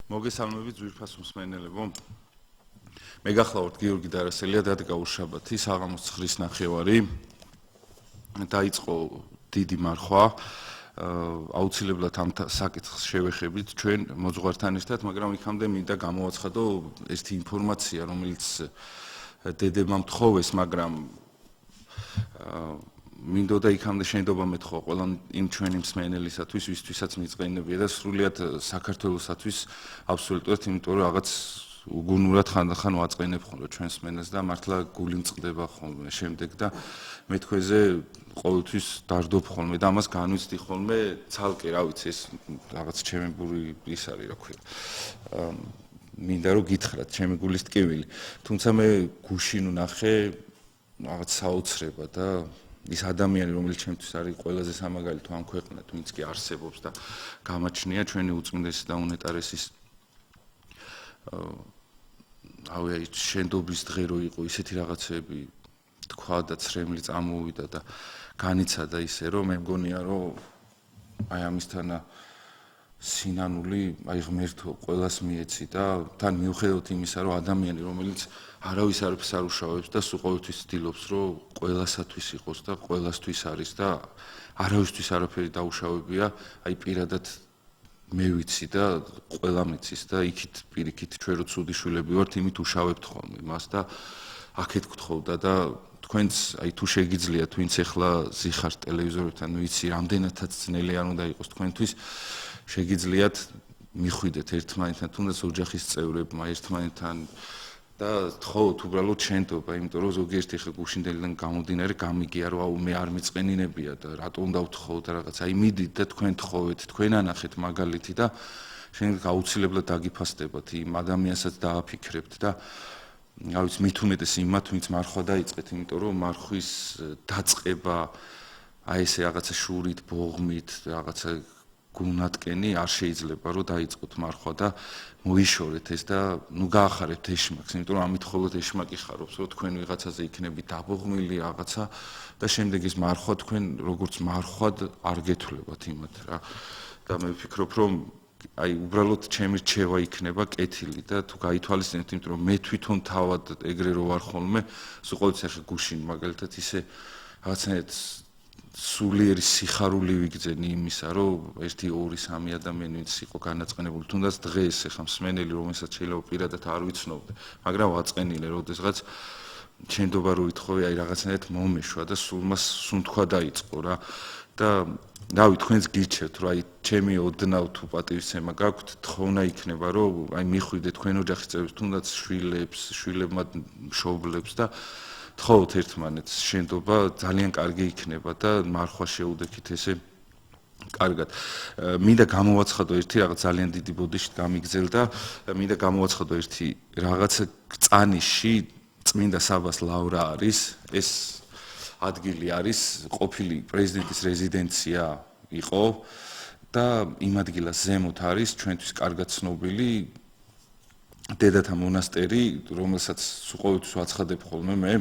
მოგესალმებით ძვირფას მსმენელებო. მე გახლავართ გიორგი დარასელია, დადგა უშაბათი, საღამოს 9:30. დაიწყო დიდი მარხვა. აუცილებლად ამ საკითხს შევეხებით ჩვენ მოძღვართან ერთად, მაგრამ იქამდე მინდა გამოვაცხადო ერთი ინფორმაცია, რომელიც დედება მთხოვეს, მაგრამ მინდოდა იქამდე შენდობა მეთხოვა ყველა იმ ჩვენი მსმენელისათვის, ვისთვისაც მიწყენებია და სრულიად საქართველოსათვის აბსოლუტურად, იმიტომ რომ რაღაც უგუნურად ხანდახან ვაწყენებ ხოლმე ჩვენს მსმენელს და მართლა გული მწყდება ხოლმე შემდეგ და მე თქვენზე ყოველთვის დარდობ ხოლმე და ამას განვიცდი ხოლმე ცალკე, რა ვიცი, ეს რაღაც ჩემებური ის არის, რა ქვია. მინდა რომ გითხრათ ჩემი გულის ტკივილი. თუმცა მე გუშინ ვნახე რაღაც საოცრება და ის ადამიანი, რომელიც ჩემთვის არის ყველაზე სამაგალითო ამ ქვეყნად, ვინც კი არსებობს და გამაჩნია ჩვენი უწმინდესი და უნეტარესის აი შენდობის დღე რო იყო, ისეთი რაღაცები თქვა და ცრემლი წამოვიდა და განიცადა ისე, რომ მე მგონია, რომ აი ამისთანა სინანული, აი ღმერთო ყველას მიეცი და თან მიუხედავად იმისა, რომ ადამიანი, რომელიც არავის არაფერს არ უშავებს და სულ ყოველთვის ცდილობს, რომ ყველასათვის იყოს და ყველასთვის არის და არავისთვის არაფერი დაუშავებია, აი პირადად მე ვიცი და ყველა მიცის და იქით პირიქით ჩვენ რო ცუდი შვილები ვართ, იმით უშავებთ ხოლმე მას და აქეთ გთხოვდა და თქვენც აი თუ შეგიძლიათ, ვინც ახლა ზიხართ ტელევიზორებთან, ვიცი რამდენადაც ძნელი არ უნდა იყოს თქვენთვის, შეგიძლიათ მიხვიდეთ ერთმანეთთან, თუნდაც ოჯახის წევრებმა ერთმანეთთან და თხოვოთ უბრალოდ შენდობა, იმიტომ რომ ზოგიერთი ხე გუშინდელიდან გამომდინარე გამიგია, რომ აუ მე არ მიწყენინებია და რატო უნდა ვთხოვოთ რაღაც. აი მიდით და თქვენ თხოვეთ, თქვენ ანახეთ მაგალითი და შემდეგ აუცილებლად დაგიფასდებათ იმ ადამიანსაც დააფიქრებთ და რა ვიცი, მით უმეტეს იმათ, ვინც მარხვა დაიწყეთ, იმიტომ რომ მარხვის დაწყება აი ესე რაღაცა შურით, ბოღმით, რაღაცა გუნატკენი არ შეიძლება რომ დაიწყოთ მარხვა და მოიშორეთ ეს და ნუ გაახარებთ ეშმაკს, იმიტომ რომ ამით ხოლოდ ეშმაკი ხარობს, რომ თქვენ ვიღაცაზე იქნებით დაბოღმილი რაღაცა და შემდეგ ეს მარხვა თქვენ როგორც მარხვად არ გეთვლებათ იმათ რა. და მე ვფიქრობ, რომ აი უბრალოდ ჩემი რჩევა იქნება კეთილი და თუ გაითვალისწინებთ, იმიტომ რომ მე თვითონ თავად ეგრე რო ვარ ხოლმე, სულ ყოველთვის ახლა გუშინ მაგალითად ისე რაღაცნაირად სულიერი სიხარული ვიგრძენი იმისა, რომ 1-2-3 ადამიანი ვინც იყო განაწყენებული, თუნდაც დღეს ახლა მსმენელი, რომელსაც შეიძლება პირადად არ ვიცნობდე, მაგრამ ვაწყენილე, როდესღაც შენდობა რო ითხოვე, აი რაღაცნაირად მომეშვა და სულ მას სუნთქვა დაიწყო რა. და რავი, თქვენს გირჩევთ, რომ აი ჩემი ოდნავ თუ პატივისცემა გაქვთ, თხოვნა იქნება, რომ აი მიხვიდეთ თქვენ ოჯახის წევრებს, თუნდაც შვილებს, შვილებმა მშობლებს და თხოვოთ ერთმანეთს შენდობა ძალიან კარგი იქნება და მარხვა შეუდექით ესე კარგად. მინდა გამოვაცხადო ერთი რაღაც ძალიან დიდი ბოდიში გამიგზელდა, მინდა გამოვაცხადო ერთი რაღაცა წანიში წმინდა საბას ლავრა არის, ეს ადგილი არის ყოფილი პრეზიდენტის რეზიდენცია იყო და იმ ადგილას ზემოთ არის ჩვენთვის კარგად ცნობილი დედათა მონასტერი, რომელსაც ყოველთვის ვაცხადებ ხოლმე მე.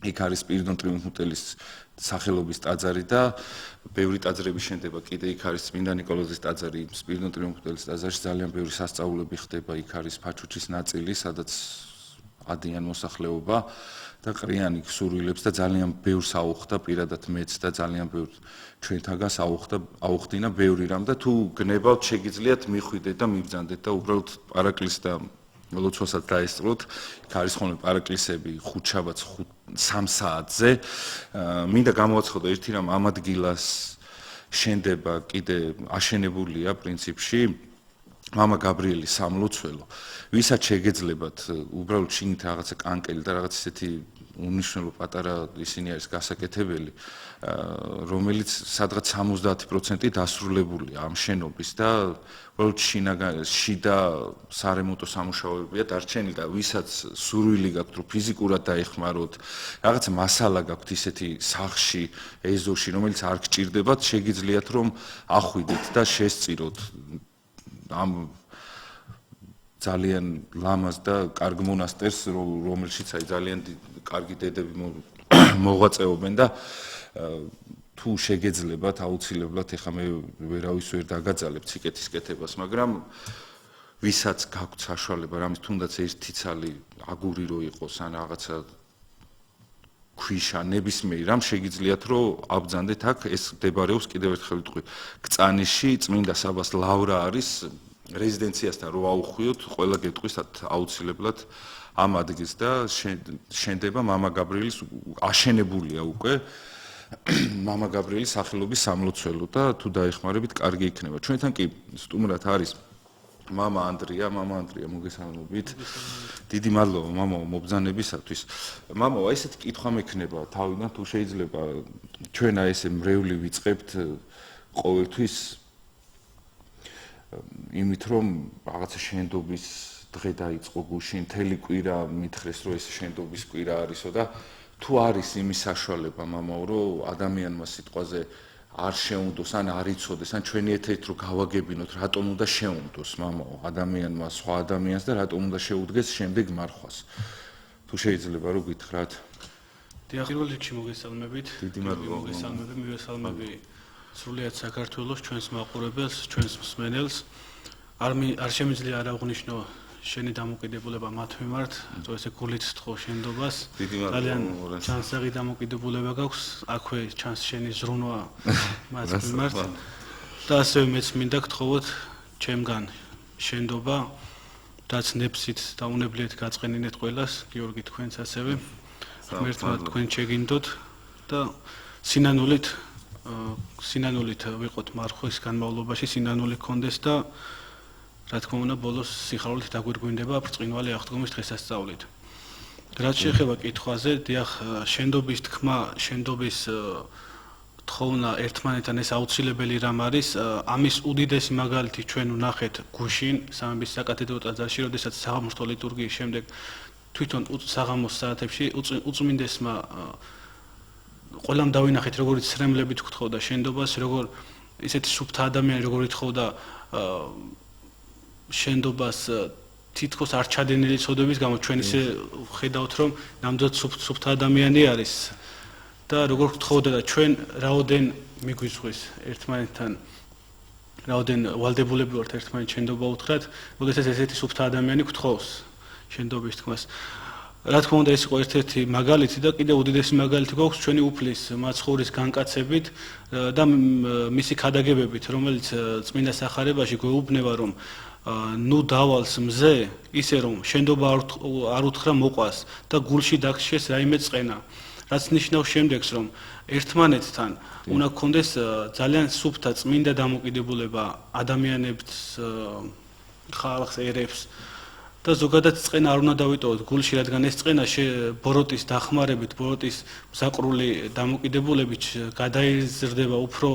იქ არის სპირიდონ ტრიუმფუტელის სახელობის ტაძარი და ბევრი ტაძრები შენდება კიდე იქ არის წმინდა ნიკოლოზის ტაძარი, სპირიდონ ტრიუმფუტელის ტაძარში ძალიან ბევრი სასწაულები ხდება, იქ არის ფაჩუჩის ნაწილი, სადაც ადიან მოსახლეობა და ყრიან იქ სურვილებს და ძალიან ბევრს აუხდა პირადად მეც და ძალიან ბევრ ჩვენთაგანს აუხდინა ბევრი რამ და თუ გნებავთ შეგიძლიათ მიხვიდეთ და მიბრძანდეთ და უბრალოდ პარაკლისს და ლოცვასაც დაესწროთ. იქ არის ხოლმე პარაკლისები ხუთშაბათს 3 საათზე. მინდა გამოვაცხადო ერთი რამ, ამ ადგილას შენდება კიდე აშენებულია პრინციპში მამა გაბრიელის სამლოცველო, ვისაც შეგეძლებათ უბრალოდ შინით რაღაცა კანკელი და რაღაც ისეთი უნიშნელო პატარა ისინი არის გასაკეთებელი, რომელიც სადღაც 70% დასრულებულია ამ შენობის და უბრალოდ შიდა სარემონტო სამუშაოებია დარჩენილი და ვისაც სურვილი გაქვთ, რომ ფიზიკურად დაეხმაროთ, რაღაცა მასალა გაქვთ ისეთი სახში, ეზოში, რომელიც არ გჭირდებათ, შეგიძლიათ რომ ახვიდეთ და შესწიროთ ამ ძალიან ლამაზ და კარგ მონასტერს, რომელშიც აი ძალიან კარგი დედები მოღვაწეობენ და თუ შეგეძლებათ აუცილებლად ეხა მე ვერავის ვერ დაგაძალებ ციკეთის კეთებას, მაგრამ ვისაც გაქვთ საშუალება რამის თუნდაც ერთი ცალი აგური რო იყოს ან რაღაცა ქვიშა ნებისმიერი რამ შეგიძლიათ რომ აბძანდეთ აქ ეს მდებარეობს კიდევ ერთხელ ვიტყვი გწანიში წმინდა საბას ლავრა არის რეზიდენციასთან რო აუხვიოთ ყველა გეტყვის აუცილებლად ამ ადგილს და შენდება მამა გაბრიელის აშენებულია უკვე მამა გაბრიელის სახელობის სამლოცველო და თუ დაეხმარებით კარგი იქნება ჩვენთან კი სტუმრად არის მამა ანდრია მოგესალმებით დიდი მადლობა მამაო მობრძანებისათვის მამაო ესეთი კითხვა მექნება თავიდან თუ შეიძლება ჩვენ აი ესე მრევლი ვიწყებთ ყოველთვის იმით რომ რაღაცა შენდობის დღე დაიწყო გუშინ მთელი კვირა მითხრეს რომ ეს შენდობის კვირა არისო და თუ არის იმის საშუალება მამაო რომ ადამიანმა სიტყვაზე არ შეუნდოს ან არ იცოდეს ან ჩვენი ეთერით რო გავაგებინოთ რატომ უნდა შეუნდოს მამაო ადამიანმა სხვა ადამიანს და რატომ უნდა შეუდგეს შემდეგ მარხვას თუ შეიძლება რომ გითხრათ დიახ პირველ რიგში მოგესალმებით დიდი მადლობა მივესალმები სრულიად საქართველოს ჩვენს მაყურებელს ჩვენს მსმენელს არ შემიძლია არ აღვნიშნო შენი დამოკიდებულება მათ მიმართ, თუ ესე გულით თხოვ შენდობას. ძალიან ჩანსაღი დამოკიდებულება გაქვს, აქვე ჩანს შენი ზრუნვა მათ მიმართ. და ასევე მეც მინდა გთხოვოთ ჩემგან შენდობა, რაც ნებსით და უნებლიეთ გაწყენინეთ ყველას, გიორგი თქვენც ასევე. ღმერთმა თქვენ შეგინდოთ და სინანულით ვიყოთ მარხვის განმავლობაში, სინანული გქონდეს და რა თქმა უნდა ბოლოს სიხარულით დაგვირგვინდება ბრწყინვალე აღდგომის დღესასწაულით. რაც შეეხება კითხვაზე, დიახ, შენდობის თქმა, შენდობის თხოვნა ერთმანეთთან ეს აუცილებელი რამ არის, ამის უდიდესი მაგალითი ჩვენ ვნახეთ გუშინ სამების საკათედრო ტაძარში, როდესაც საღამოს ლიტურგიის შემდეგ თვითონ საღამოს საათებში უწმინდესმა ყველამ დავინახეთ როგორ ცრემლებით გთხოვდა შენდობას, როგორ ისეთი სუფთა ადამიანი როგორ ითხოვდა შენდობას თითქოს არ ჩადენილი წოდების გამო ჩვენ ისე ხედავთ რომ ნამდვილად სუფთა ადამიანი არის და როგორ გთხოვდა და ჩვენ რაოდენ მიგვიძღვის ერთმანეთთან რაოდენ ვალდებულები ვართ ერთმანეთ შენდობა უთხრათ როდესაც ესეთი სუფთა ადამიანი გთხოვს შენდობის თქმას რა თქმა უნდა ეს იყო ერთ-ერთი მაგალითი და კიდევ უდიდესი მაგალითი გვაქვს ჩვენი უფლის მაცხოვრის განკაცებით და მისი ქადაგებებით რომელიც წმინდა სახარებაში გვეუბნება რომ ნუ დავალს მზე ისე რომ შენდობა არ უთხრა მოყვას და გულში დაგშეს რაიმე წყენა რაც ნიშნავს შემდეგს რომ ერთმანეთთან უნდა გქონდეს ძალიან სუფთა წმინდა დამოკიდებულება ადამიანებს ხალხს ერებს და ზოგადად წყენა არ უნდა დავიტოვოთ გულში რადგან ეს წყენა ბოროტის დახმარებით ბოროტის მზაკრული დამოკიდებულებით გადაიზრდება უფრო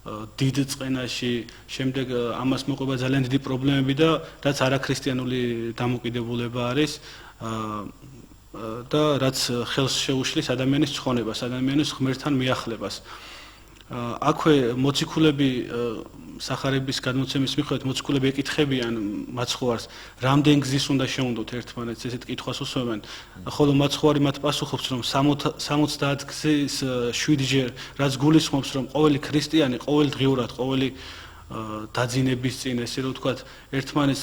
დიდ წყენაში შემდეგ ამას მოყვება ძალიან დიდი პრობლემები და რაც არაქრისტიანული დამოკიდებულება არის და რაც ხელს შეუშლის ადამიანის ცხონებას, ადამიანის ღმერთთან მიახლებას. აქვე მოციქულები სახარების გადმოცემის მიხედვით მოციქულები ეკითხებიან მაცხოვარს, რამდენ გზის უნდა შეუნდოთ ერთმანეთს, ესეთ კითხვას უსვამენ. ხოლო მაცხოვარი მათ პასუხობს, რომ 70 გზის 7-ჯერ, რაც გულისხმობს, რომ ყოველი ქრისტიანი ყოველდღიურად, ყოველი დაძინების წინ, ესე რომ ვთქვათ, ერთმანეთს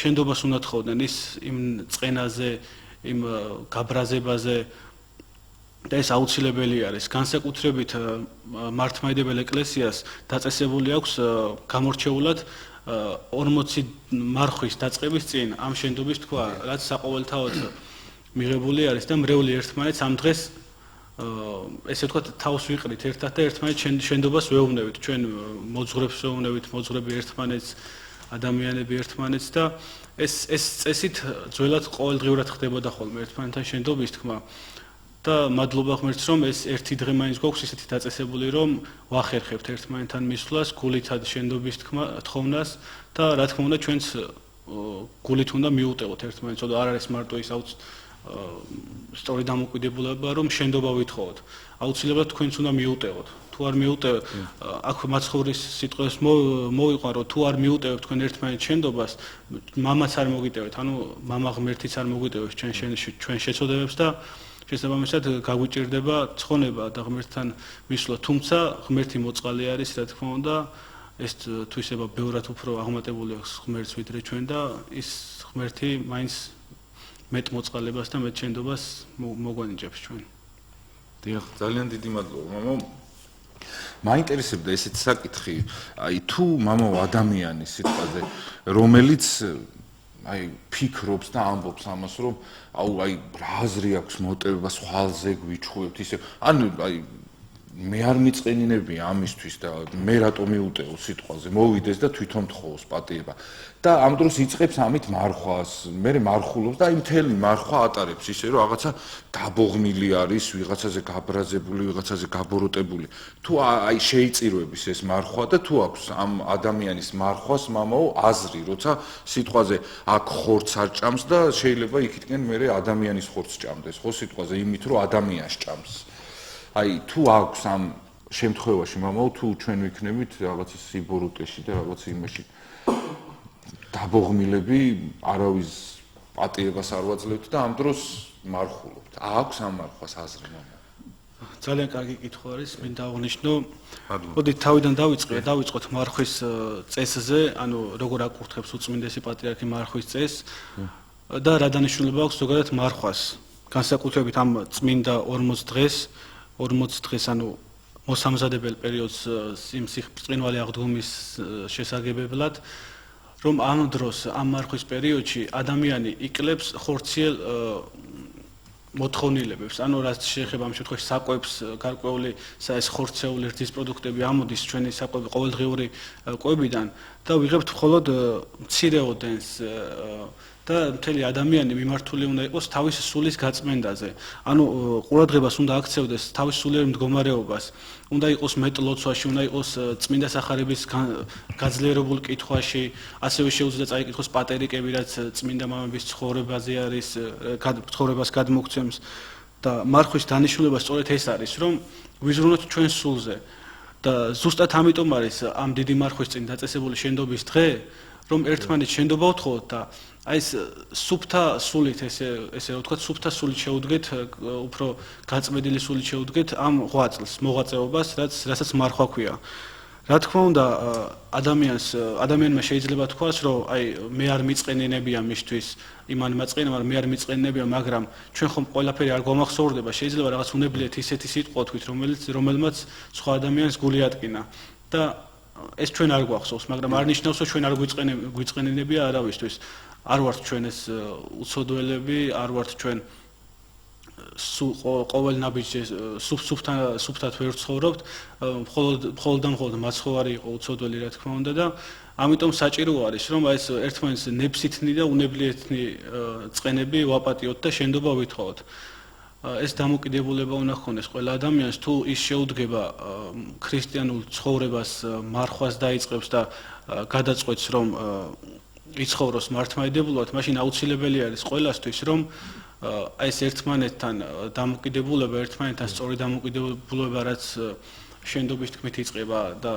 შენდობას უნდა თხოვდნენ ის იმ წყენაზე, იმ გაბრაზებაზე და ეს აუცილებელი არის. განსაკუთრებით მართლმადიდებელ ეკლესიას დაწესებული აქვს გამორჩეულად 40 მარხვის დაწყების წინ ამ შენდობის თქვა, რაც საყოველთაოდ მიღებული არის და მრევლი ერთმანეთს ამ დღეს ესე ვთქვათ თავს ვიყრით ერთად და ერთმანეთს შენდობას ვეუბნებით. ჩვენ მოძღვრებს ვეუბნებით, მოძღვრები ერთმანეთს, ადამიანები ერთმანეთს და ეს წესით ძველად ყოველდღიურად ხდებოდა ხოლმე ერთმანეთთან შენდობის თქმა. და მადლობა ღმერთს რომ ეს ერთი დღე მაინც გვაქვს ისეთი დაწესებული რომ ვახერხებთ ერთმანეთთან მისვლას, გულითად შენდობის თხოვნას და რა თქმა უნდა ჩვენც გულით უნდა მიუტევოთ ერთმანეთს, რომ არ არის მარტო ის სწორი დამოკიდებულება რომ შენდობა ვითხოვოთ. აუცილებლად თქვენც უნდა მიუტევოთ. თუ არ მიუტევთ, აქვე მაცხოვრის სიტყვებს მოვიყვან რომ თუ არ მიუტევთ თქვენ ერთმანეთს შენდობას, მამაც არ მოგიტევეთ, ანუ მამა ღმერთიც არ მოგვიტევებს ჩვენ შეცოდებებს და შესაბამისად გაგვიჭირდება ცხონება და ღმერთთან მისვლა, თუმცა ღმერთი მოწყალე არის, რა თქმა უნდა, ეს თუ ისება ბევრად უფრო აღმატებული აქვს ღმერთს ვიდრე ჩვენ და ის ღმერთი მაინც მეტ მოწყალებას და მეტ შენდობას მოგვანიჭებს ჩვენ. დიახ, ძალიან დიდი მადლობა, მამო. მაინტერესებდა ესეთი საკითხი, აი თუ მამაო ადამიანი სიტყვაზე, რომელიც აი ფიქრობს და ამბობს ამას, რომ აი რა აზრი აქვს მოტივება სხვალზე გვიჩხუებთ ისე, ანუ აი მე არ მიწყენინები ამისთვის და მე რატომ მიუტეო სიტყვაზე, მოვიდეს და თვითონ თხოვს პატიება. და ამ დროს იწყებს ამით მარხვას, მე მარხულობს და აი მთელი მარხვა ატარებს ისე რომ რაღაცა დაბოღმილი არის, ვიღაცაზე გაბრაზებული, ვიღაცაზე გაბოროტებული. თუ აი შეიწირვების ეს მარხვა და თუ აქვს ამ ადამიანის მარხვას მამაო აზრი, როცა სიტყვაზე აქ ხორცს არ ჭამს და შეიძლება იქითკენ მე ადამიანის ხორცს ჭამდეს, ხო სიტყვაზე იმით რომ ადამიანს ჭამს. აი თუ აქვს ამ შემთხვევაში მამაო თუ ჩვენ ვიქნებით რაღაცა სიბორუტეში და რაღაც იმაში დაბოღმილები არავის პატიებას არ ვაძლევთ და ამ დროს მარხულობთ. აქვს ამ მარხვას აზრი მამაო? ძალიან კარგი კითხვა არის, მინდა აღვნიშნო. მოდით თავიდან დავიწყოთ მარხვის წესზე, ანუ როგორ აკურთხებს უწმინდესი პატრიარქი მარხვის წესს და რა დანიშნულება აქვს ზოგადად მარხვას. განსაკუთრებით ამ წმინდა 40 დღეს, ანუ მოსამზადებელ პერიოდს იმ ბრწყინვალე აღდგომის შესაგებებლად, რომ ამ დროს, ამ მარხვის პერიოდში ადამიანი იკლებს ხორციელ მოთხოვნილებებს, ანუ რაც შეეხება ამ შემთხვევაში საკვებს, გარკვეული ეს ხორცეული რძის პროდუქტები ამოდის ჩვენი საკვები ყოველდღიური კვებიდან და ვიღებთ მხოლოდ მცირე ოდენს და მთელი ადამიანი მიმართული უნდა იყოს თავის სულის გაწმენდაზე. ანუ ყურადღებას უნდა აქცევდეს თავის სულიერ მდგომარეობას. უნდა იყოს მეტ ლოცვაში, უნდა იყოს წმინდა სახარების გაძლიერებულ კითხვაში, ასევე შეუძლია წაიკითხოს პატერიკები, რაც წმინდა მამების ცხოვრებაზე არის, ცხოვრებას გადმოგცემს და მარხვის დანიშნულება სწორედ ეს არის, რომ ვიზრუნოთ ჩვენ სულზე. და ზუსტად ამიტომ არის ამ დიდი მარხვის წინ დაწესებული შენდობის დღე, რომ ერთმანეთს შენდობა უთხოვოთ და აი ეს სუფთა სულით ესე რა ვთქვათ, სუფთა სულით შეუდგეთ, უფრო გაწმენდილი სულით შეუდგეთ ამ ღვაწლს, მოღვაწეობას, რასაც მარხვა ქვია. რა თქმა უნდა, ადამიანმა შეიძლება თქვას, რომ აი მე არ მიწყენინებია მისთვის იმან მაწყენა, მაგრამ მე არ მიწყენინებია, მაგრამ ჩვენ ხომ ყველაფერი არ გვამახსოვრდება, შეიძლება რაღაც უნებლიეთ ისეთი სიტყვა თქვით, რომელმაც სხვა ადამიანს გული ატკინა და ეს ჩვენ არ გვახსოვს, მაგრამ არ ნიშნავს, რომ ჩვენ არ გვიწყენინებია არავისთვის. არ ვართ ჩვენ ეს უცოდველები, არ ვართ ჩვენ ყოველ ნაბიჯზე სუფთად ვერ ცხოვრობთ, მხოლოდ და მხოლოდ მაცხოვარი იყო უცოდველი, რა თქმა უნდა და ამიტომ საჭირო არის, რომ აი ეს ერთმანეთს ნებსითნი და უნებლიეთნი წყენები ვაპატიოთ და შენდობა ვითხოვოთ. ეს დამოკიდებულება უნდა ჰქონდეს ყველა ადამიანს, თუ ის შეუდგება ქრისტიანულ ცხოვრებას მარხვას დაიწყებს და გადაწყვეტს, რომ იცხოვროს მართლმადიდებლად, მაშინ აუცილებელი არის ყველასთვის, რომ აი ეს ერთმანეთთან დამოკიდებულება, ერთმანეთთან სწორი დამოკიდებულება, რაც შენდობის თქმით იწყება და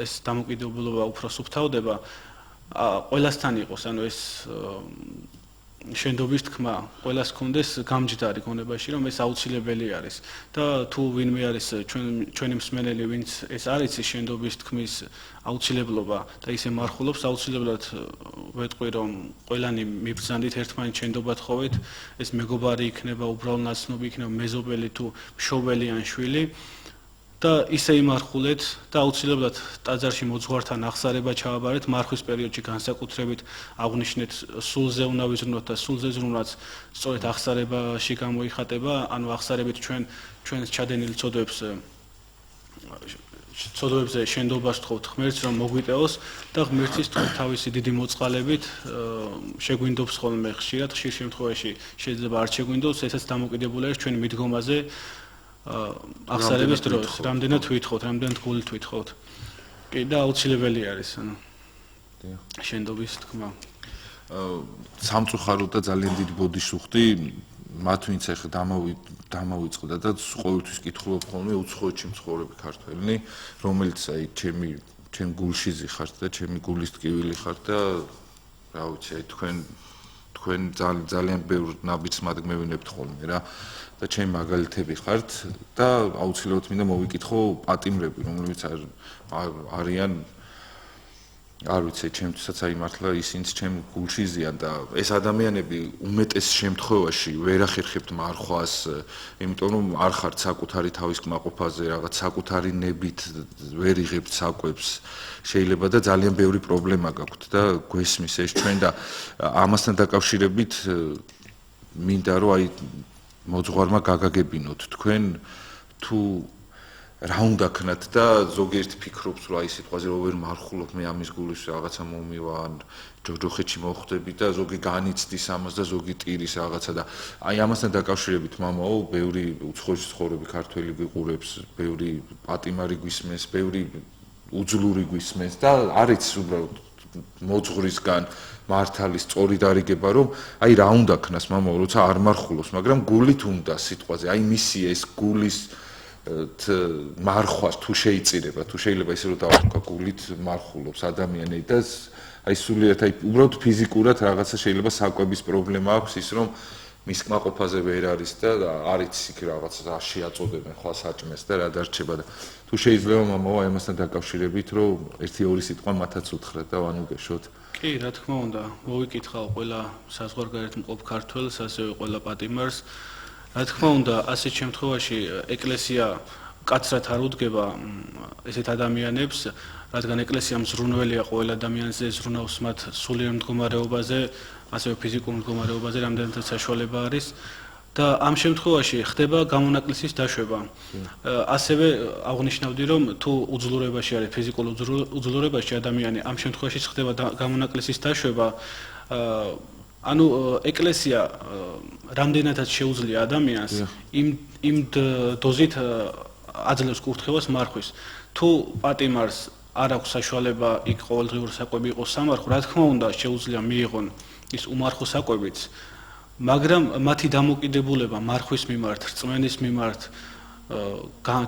ეს დამოკიდებულება უფრო სუფთავდება, ყველასთან იყოს, ანუ ეს შენდობის თქმა ყველას კონდეს გამჯდარი გონებაში, რომ ეს აუცილებელი არის და თუ ვინმე არის ჩვენი მსმენელი, ვინც ეს არის შენდობის თქმის აუცილებლობა და ისე მარხულობს, აუცილებლად ვეტყვი, რომ ყველანი მიბრძანდით ერთმანეთს შენდობა თხოვეთ, ეს მეგობარი იქნება, უბრალო ნაცნობი იქნება, მეზობელი თუ მშობელი ან შვილი და ისე იმარხულეთ და აუცილებლად ტაძარში მოძღვართან აღსარება ჩააბარეთ მარხვის პერიოდში განსაკუთრებით აღნიშნეთ სულზე უნდა ვიზრუნოთ და სულზე ზრუნვაც სწორედ აღსარებაში გამოიხატება, ანუ აღსარებით ჩვენს ჩადენილ ცოდვებზე შენდობას თხოვთ ღმერთს, რომ მოგვიტევოს და ღმერთის თავისი დიდი მოწყალებით შეგვინდობს ხოლმე ხშირად, ხშირ შემთხვევაში შეიძლება არ შეგვინდოს, ესაც დამოკიდებული არის ჩვენი მიდგომაზე აღსარების დროს, რამდენად ვითხოვთ, რამდენად გულით ვითხოვთ. კი და აუცილებელი არის, ანუ შენდობის თქმა. სამწუხაროდ და ძალიან დიდი ბოდიშუხტი მათ ვინც ახლა დამოვიწყდა და ყოველთვის კითხულობ ხოლმე უცხოეთში მცხოვრები ქართველნი, რომელიც აი ჩემ გულში ზიხართ და ჩემი გულის ტკივილი ხართ და რა ვიცი, აი თქვენ თქვენ ძალიან ბევრ ნაბიჯს მადგმევინებთ ხოლმე რა და ჩემი მაგალითები ხართ და აუცილებლად მინდა მოვიკითხო პატიმრები რომლებიც არიან არ ვიცი ჩემთვისაც აი მართლა ისინიც ჩემ გულში ზიან და ეს ადამიანები უმეტეს შემთხვევაში ვერ ახერხებთ მარხვას იმიტომ რომ არ ხართ საკუთარი თავის კმაყოფაზე რაღაც საკუთარი ნებით ვერ იღებთ საკვებს შეიძლება და ძალიან ბევრი პრობლემა გაქვთ და გვესმის ეს ჩვენ და ამასთან დაკავშირებით მინდა რომ აი მოძღვარმა გაგაგებინოთ თქვენ თუ რა უნდა ქნათ და ზოგიერთ ფიქრობს რომ აი სიტყვაზე რომ ვერ მარხულობ მე ამის გულის რაღაცა მომივა ან ჯოჯოხეთში მოხვდები და ზოგი განიცდის ამას და ზოგი ტირის რაღაცა და აი ამასთან დაკავშირებით მამაო ბევრი უცხოეთში ცხოვრები ქართველი გიყურებს ბევრი პატიმარი გვისმენს ბევრი უძლური გვისმენს და არის უბრალოდ მოძღვრისგან მართალის სწორი დარიგება რომ აი რა უნდა ქნას მამაო როცა არ მარხულობს მაგრამ გულით უნდა სიტყვაზე აი მისი ეს გულის მარხვას თუ შეიწირება თუ შეიძლება ისე რომ დავთქვა გულით მარხულობს ადამიანი და აი სულიად აი უბრალოდ ფიზიკურად რაღაცა შეიძლება საკვების პრობლემა აქვს ის რომ მის კმაყოფაზე ვერ არის და არიც იქ რაღაცა შეაწოდებენ ხვალ საჭმეს და რა დარჩება და თუ შეიძლება მამაო აი ამასთან დაკავშირებით რომ 1-2 სიტყვა მათაც უთხრათ და ვანუგეშოთ კი რა თქმა უნდა მოვიკითხავ ყველა საზღვარგარეთ მყოფ ქართველს ასევე ყველა პატიმარს რა თქმა უნდა ასეთ შემთხვევაში ეკლესია კაცრად არ უდგება ესეთ ადამიანებს რადგან ეკლესია მზრუნველია ყოველ ადამიანზე ზრუნავს მათ სულიერ მდგომარეობაზე ასევე ფიზიკურ მდგომარეობაზე რამდენადაც საშუალება არის და ამ შემთხვევაში ხდება გამონაკლისის დაშვება ასევე აღნიშნავდი რომ თუ უძლურებაში არის ფიზიკურ უძლურებაში ადამიანი ამ შემთხვევაში ხდება გამონაკლისის დაშვება ანუ ეკლესია რამდენადაც შეუძლია ადამიანს იმ დოზით აძლევს კურთხევას მარხვის თუ პატიმარს არ აქვს საშუალება იქ ყოველდღიური საკვები იყოს სამარხო რა თქმა უნდა შეუძლია მიიღონ ის უმარხო საკვებიც მაგრამ მათი დამოკიდებულება მარხვის მიმართ რწმენის მიმართ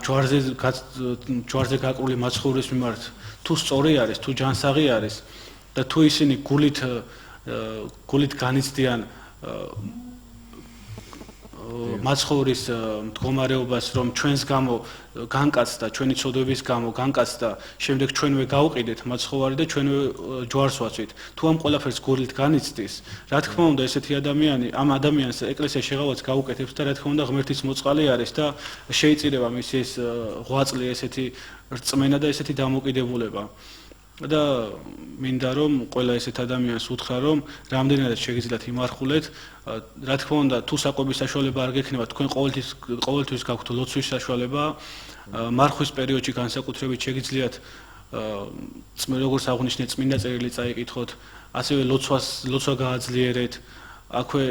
ჯვარზე გაკრული მაცხოვრის მიმართ თუ სწორი არის თუ ჯანსაღი არის და თუ ისინი გულით განიცდიან მაცხოვრის მდგომარეობას რომ ჩვენს გამო განკაცდა ჩვენი ცოდვების გამო განკაცდა შემდეგ ჩვენვე გავყიდეთ მაცხოვარი და ჩვენვე ჯვარს ვაცვით თუ ამ ყველაფერს გულით განიცდის რა თქმა უნდა ესეთი ადამიანი ამ ადამიანს ეკლესია შეღავაც გაუკეთებს და რა თქმა უნდა ღმერთის მოწყალე არის და შეიწირება მის ეს ღვაწლი ესეთი რწმენა და ესეთი დამოკიდებულება და მინდა რომ ყველა ესეთ ადამიანს უთხრა რომ რამდენადაც შეგიძლიათ იმარხულეთ რა თქმა უნდა თუ საკვების საშუალება არ გექნება თქვენ ყოველთვის გაქვთ ლოცვის საშუალება მარხვის პერიოდში განსაკუთრებით შეგიძლიათ როგორც აღნიშნეთ წმინდა წერილი წაიკითხოთ ასევე ლოცვა გააძლიერეთ აქვე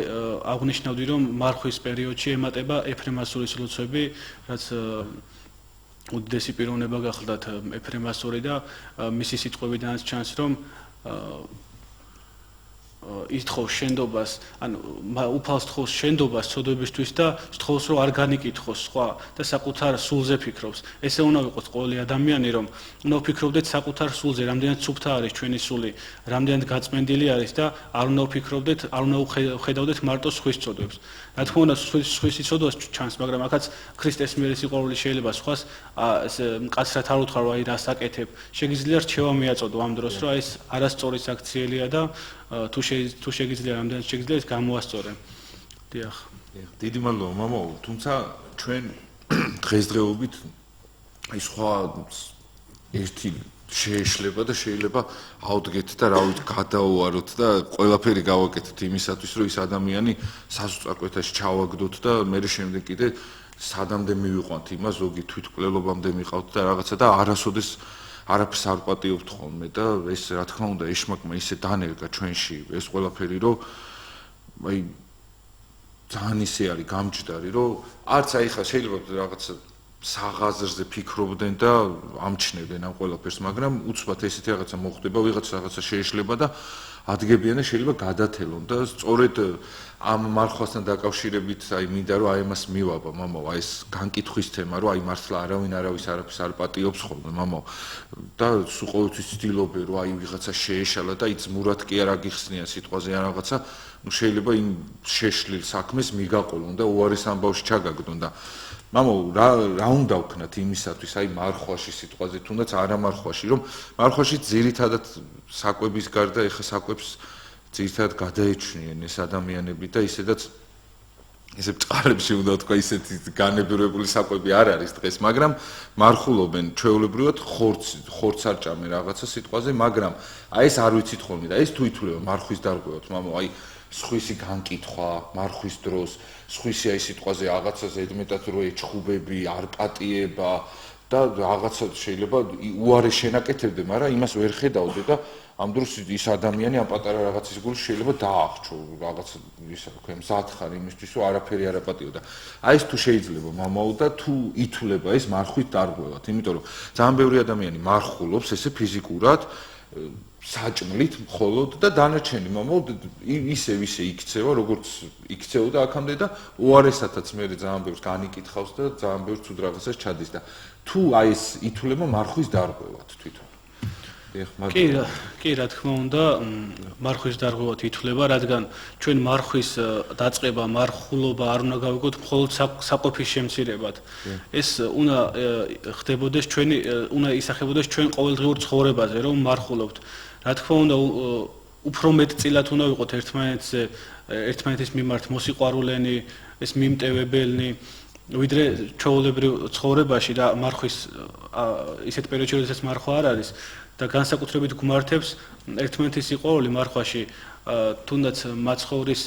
აღნიშნავდი რომ მარხვის პერიოდში ემატება ეფრემასურის ლოცვები რაც უდიდესი პიროვნება გახლდათ ეფრემასური და მისი სიტყვებიდანაც ჩანს რომ ითხოვს შენდობას ანუ უფალს თხოვს შენდობას ცოდვებისთვის და თხოვს რომ არ განიკითხოს სხვა და საკუთარ სულზე ფიქრობს ესე უნდა იყოს ყოველი ადამიანი რომ უნდა ვფიქრობდეთ საკუთარ სულზე რამდენად სუფთა არის ჩვენი სული რამდენად გაწმენდილი არის და არ უნდა ვფიქრობდეთ არ უნდა ვხედავდეთ მარტო სხვის ცოდვებს რა თქმა უნდა სხვისი ცოდვას ჩანს მაგრამ აქაც ქრისტეს მიერ სიყვარული შეიძლება სხვას მკაცრად არ უთხრა რომ აი რას აკეთებ შეგიძლია რჩევა მიაწოდო ამ დროს რომ აი ეს არასწორი საქციელია და თუ შეგიძლია რამდენად შეგიძლია ეს გამოასწორე. დიახ. დიდი მადლობა მამაო, თუმცა ჩვენ დღესდღეობით აი სხვა ერთი შეეშლება და შეიძლება ავდგეთ და რა ვიცი გადაუაროთ და ყველაფერი გავაკეთოთ იმისათვის რომ ის ადამიანი საზუსტაკვეთაში ჩავაგდოთ და მე შემდეგ კიდე სადამდე მივიყვანთ იმას ზოგი თვითკვლელობამდე მიყავთ და რაღაცა და არასოდეს არაფერს არ პატიობთ ხოლმე და ეს რა თქმა უნდა ეშმაკმა ისე დანერგა ჩვენში ეს ყველაფერი რომ აი ძალიან ისე არის გამჯდარი რომ არც აი ხა შეიძლება რაღაცა საღაზრზე ფიქრობდნენ და ამჩნევდნენ ამ ყველაფერს მაგრამ უცბად ესეთი რაღაცა მოხდება ვიღაც რაღაცა შეეშლება და ადგებიან და შეიძლება გადათელონ და სწორედ ამ მარხვასთან დაკავშირებით აი მინდა რომ აი ამას მივაბა მამაო აი ეს განკითხვის თემა რომ აი მართლა არავინ არავის არაფერს არ პატიობს ხოლმე მამაო და სულ ყოველთვის ვცდილობენ რომ აი ვიღაცა შეეშალა და იწმურად კი არ აგიხსნიან სიტყვაზე ან რაღაცა ну შეიძლება იმ შეშლილ საქმეს მიგაყოლონ და უარის ამბავში ჩაგაგდონ და მამაო რა უნდა ვქნათ იმისათვის აი მარხვაში სიტყვაზე თუნდაც არა მარხვაში რომ მარხვაში ძირითადად საკვების გარდა ეხა საკვებს ძირითადად გადაეჩნიენ ეს ადამიანები და ისედაც ესე ბწყარებში უნდა თქვა ისეთი განებირებული საკვები არ არის დღეს მაგრამ მარხულობენ ჩვეულებრივად ხორცს არ ჭამენ რაღაცა სიტყვაზე მაგრამ აი ეს არ ვიცით ხოლმე და ეს თუ ითვლება მარხვის დარღვევად მამაო აი სხვისი განკითხვა მარხვის დროს სხვისი აი სიტყვაზე რაღაცა ზედმეტად რო ეჩხუბები არ პატიება და რაღაცა შეიძლება უარი შენაკეთებდე მაგრამ იმას ვერ ხედავდე და ამ დროს ის ადამიანი ამ პატარა რაღაცის გულში შეიძლება დაახჩო რაღაც ისა თქვენ მზად ხარ იმისთვის რომ არაფერი არ აპატიო და აი ეს თუ შეიძლება მამაო და თუ ითვლება ეს მარხვით დარღვევად იმიტომ რომ ძალიან ბევრი ადამიანი მარხულობს ესე ფიზიკურად საჭმლით მხოლოდ და დანარჩენი მამაო ისე იქცევა როგორც იქცეოდა აქამდე და უარესათაც მე ძალიან ბევრს განიკითხავს და ძალიან ბევრ ცუდ რაღაცას ჩადის და თუ აი ეს ითვლება მარხვის დარღვევად თვითონ კი რა თქმა უნდა მარხვის დარღვევად ითვლება რადგან ჩვენ მარხვის დაწყება მარხულობა არ უნდა გავიგოთ მხოლოდ საყოფის შემცირებად ეს უნდა ხდებოდეს ჩვენი უნდა ისახებოდეს ჩვენ ყოველდღიურ ცხოვრებაზე რომ მარხულობთ რა თქმა უნდა უფრო მეტწილად უნდა ვიყოთ ერთმანეთის მიმართ მოსიყვარულენი ეს მიმტევებელნი ვიდრე ჩვეულებრივ ცხოვრებაში და მარხვის ისეთ პერიოდში როდესაც მარხვა არ არის და განსაკუთრებით გმართებს ერთმანეთის სიყვარული მარხვაში თუნდაც მაცხოვრის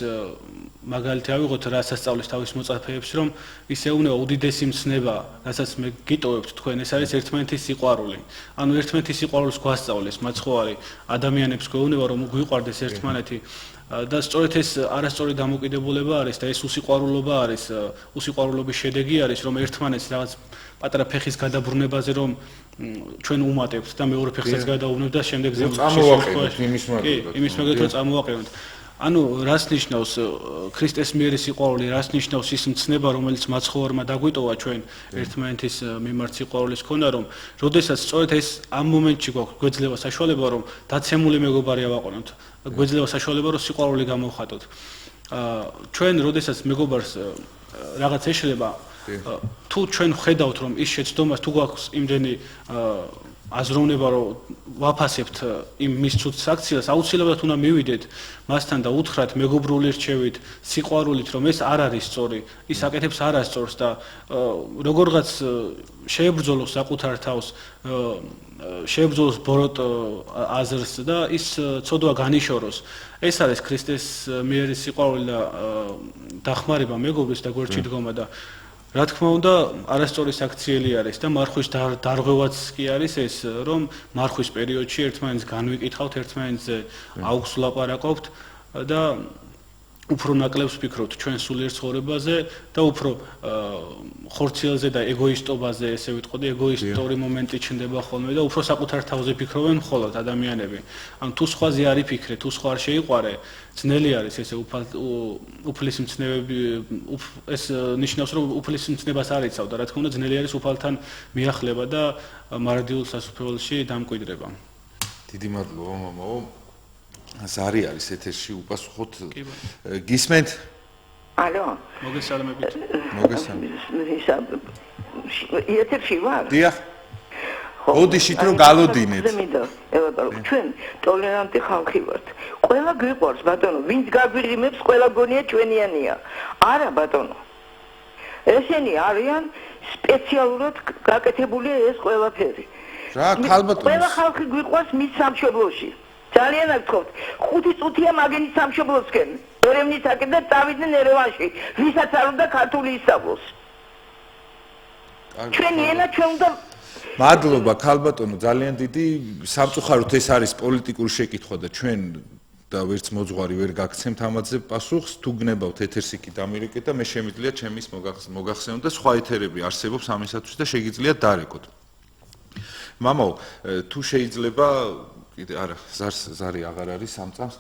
მაგალითი ავიღოთ რასაც სწავლის თავის მოწაფეებს რომ ისე უნდა უდიდესი მცნება რასაც მე გიტოვებთ თქვენ ეს არის ერთმანეთის სიყვარული ანუ ერთმანეთის სიყვარულს გვასწავლეს მაცხოვარი ადამიანებს გვეუბნება რომ გვიყვარდეს ერთმანეთი და სწორედ ეს არასწორი დამოკიდებულება არის და ეს უსიყვარულობა არის უსიყვარულობის შედეგი არის რომ ერთმანეთს რაღაც პატარა ფეხის გადაბრუნებაზე რომ ჩვენ უმატებთ და მეორე ფეხსაც გადაუვნებთ და შემდეგ წამოვაყენოთ იმის მაგალითად წამოვაყენოთ ანუ რას ნიშნავს ქრისტეს მიერი სიყვარული რას ნიშნავს ის მცნება რომელიც მაცხოვარმა დაგვიტოვა ჩვენ ერთმანეთის მიმართ სიყვარულის ქონა რომ როდესაც სწორედ ეს ამ მომენტში გვაქვს გვეძლევა საშუალება რომ დაცემული მეგობარი ავაყენოთ გვეძლევა საშუალება რომ სიყვარული გამოვხატოთ ჩვენ როდესაც მეგობარს რაღაც ეშლება თუ ჩვენ ხედავთ რომ ის შეცდომას თუ გვაქვს იმდენი აზროვნება რომ ვაფასებთ იმ მის ცუდ აქციას აუცილებლად უნდა მივიდეთ მასთან და უთხრათ მეგობრული რჩევით სიყვარულით რომ ეს არ არის სწორი ის აკეთებს არასწორს და როგორღაც შეებრძოლოს საკუთარ თავს შეებრძოლოს ბოროტ აზრს და ის ცოდვა განიშოროს ეს არის ქრისტეს მიერი სიყვარული და დახმარება მეგობრის და გვერდში დგომა და რა თქმა უნდა არასწორი საქციელი არის და მარხვის დარღვევაც კი არის ეს რომ მარხვის პერიოდში ერთმანეთს განვიკითხავთ ერთმანეთზე აუქს ვლაპარაკობთ და უფრო ნაკლებს ვფიქრობთ ჩვენ სულიერ ცხოვრებაზე და უფრო ხორციელზე და ეგოისტობაზე ესე ვიტყოდი ეგოისტური მომენტი ჩნდება ხოლმე და უფრო საკუთარ თავზე ფიქრობენ მხოლოდ ადამიანები ან თუ სხვაზე არ იფიქრე თუ სხვა არ შეიყვარე ძნელი არის ესე უფლის მცნებები ეს ნიშნავს რომ უფლის მცნებას არ იცავ და რა თქმა უნდა ძნელი არის უფალთან მიახლება და მარადიულ სასუფეველში დამკვიდრება დიდი მადლობა მამაო ზარი არის ეთერში უპასუხოთ გისმენთ ალო მოგესალმებით ეთერში ვარ დიახ ოდიშით რომ გალოდინეთ ჩვენ ტოლერანტი ხალხი ვართ ყველა გვიყვარს ბატონო ვინც გაგვიღიმებს ყველა გონია ჩვენიანია არა ბატონო ესენი არიან სპეციალურად გაკეთებული ეს ყველაფერი რა ქალბატონო ყველა ხალხი გვიყვარს მის სამშობლოში ძალიან გთხოვთ 5 წუთია მაგენი სამშობლოსკენ ერევნის აკეთ და წავიდნენ ერევანში ვისაც არ უნდა ქართული ისწავლოს ჩვენი ენა ჩვენ უნდა მადლობა ქალბატონო ძალიან დიდი სამწუხაროდ ეს არის პოლიტიკური შეკითხვა და ჩვენ და ვერც მოძღვარი ვერ გაგცემთ ამაზე პასუხს თუ გნებავთ ეთერს იქ დამირეკეთ და მე შემიძლია ჩემის მოგახსენოთ და სხვა ეთერები არსებობს ამისათვის და შეგიძლიათ დარეკოთ მამაო თუ შეიძლება კიდე არა, ზარი აღარ არის სამწამს.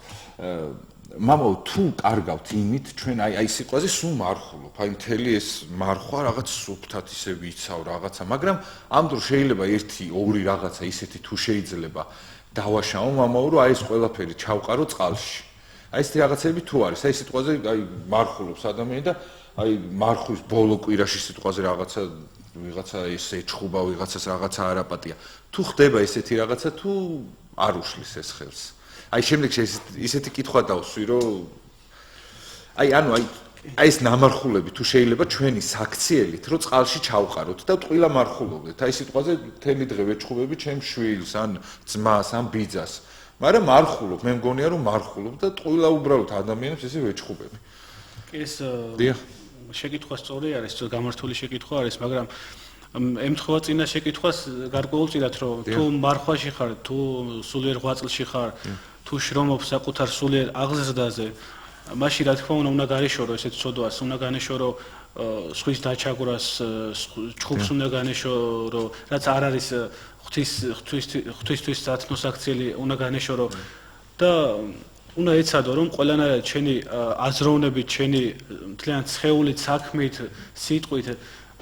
მამაო, თუ კარგავთ იმით, ჩვენ აი სიტყვაზე სულ მარხულობ. აი მთელი ეს მარხვა რაღაც სუფთად ისე ვიცავ რაღაცა, მაგრამ ამ დროს შეიძლება 1-2 რაღაცა ისეთი თუ შეიძლება დავაშაო მამაო, რომ აი ეს ყველაფერი ჩავყარო წყალში. აი ეს რაღაცები თუ არის, აი სიტყვაზე აი მარხულობს ადამიანი და აი მარხვის ბოლო კვირაში სიტყვაზე ვიღაცა ესე ეჩხუბა, ვიღაცას რაღაცა არაპატია. თუ ხდება ესეთი რაღაცა, თუ არ უშლის ეს ხელს. აი შემდეგში ისეთი კითხვა დავსვი, რომ აი ეს ნამარხულები თუ შეიძლება ჩვენი საქციელით, რომ წყალში ჩავყაროთ და ტყილა მარხულობდეთ. აი სიტყვაზე მთელი დღე ვეჩხუბები ჩემ შვილს, ან ძმას, ან ბიძას. მაგრამ მარხულობ, მე მგონია რომ მარხულობ და ტყილა უბრალოდ ადამიანებს ესე ვეჩხუბები. ეს შეკითხვა სწორი არის, გამართული შეკითხვა არის, მაგრამ ემთხვევა წინა შეკითხვას გარკვეულწილად, რომ თუ მარხვაში ხარ, თუ სულიერ ღვაწლში ხარ, თუ შრომობ საკუთარ სულიერ აღზრდაზე, მაშინ რა თქმა უნდა განეშორო ესეთ ცოდვას, უნდა განეშორო სხვის დაჩაგვრას, ჩხუბს უნდა განეშორო, რაც არ არის ღვთისთვის სათნოსაქციელი, უნდა განეშორო და უნდა ეცადო რომ ყველანაირად ჩვენი აზროვნებით, ჩვენი მთლიან სხეულით, საქმით, სიტყვით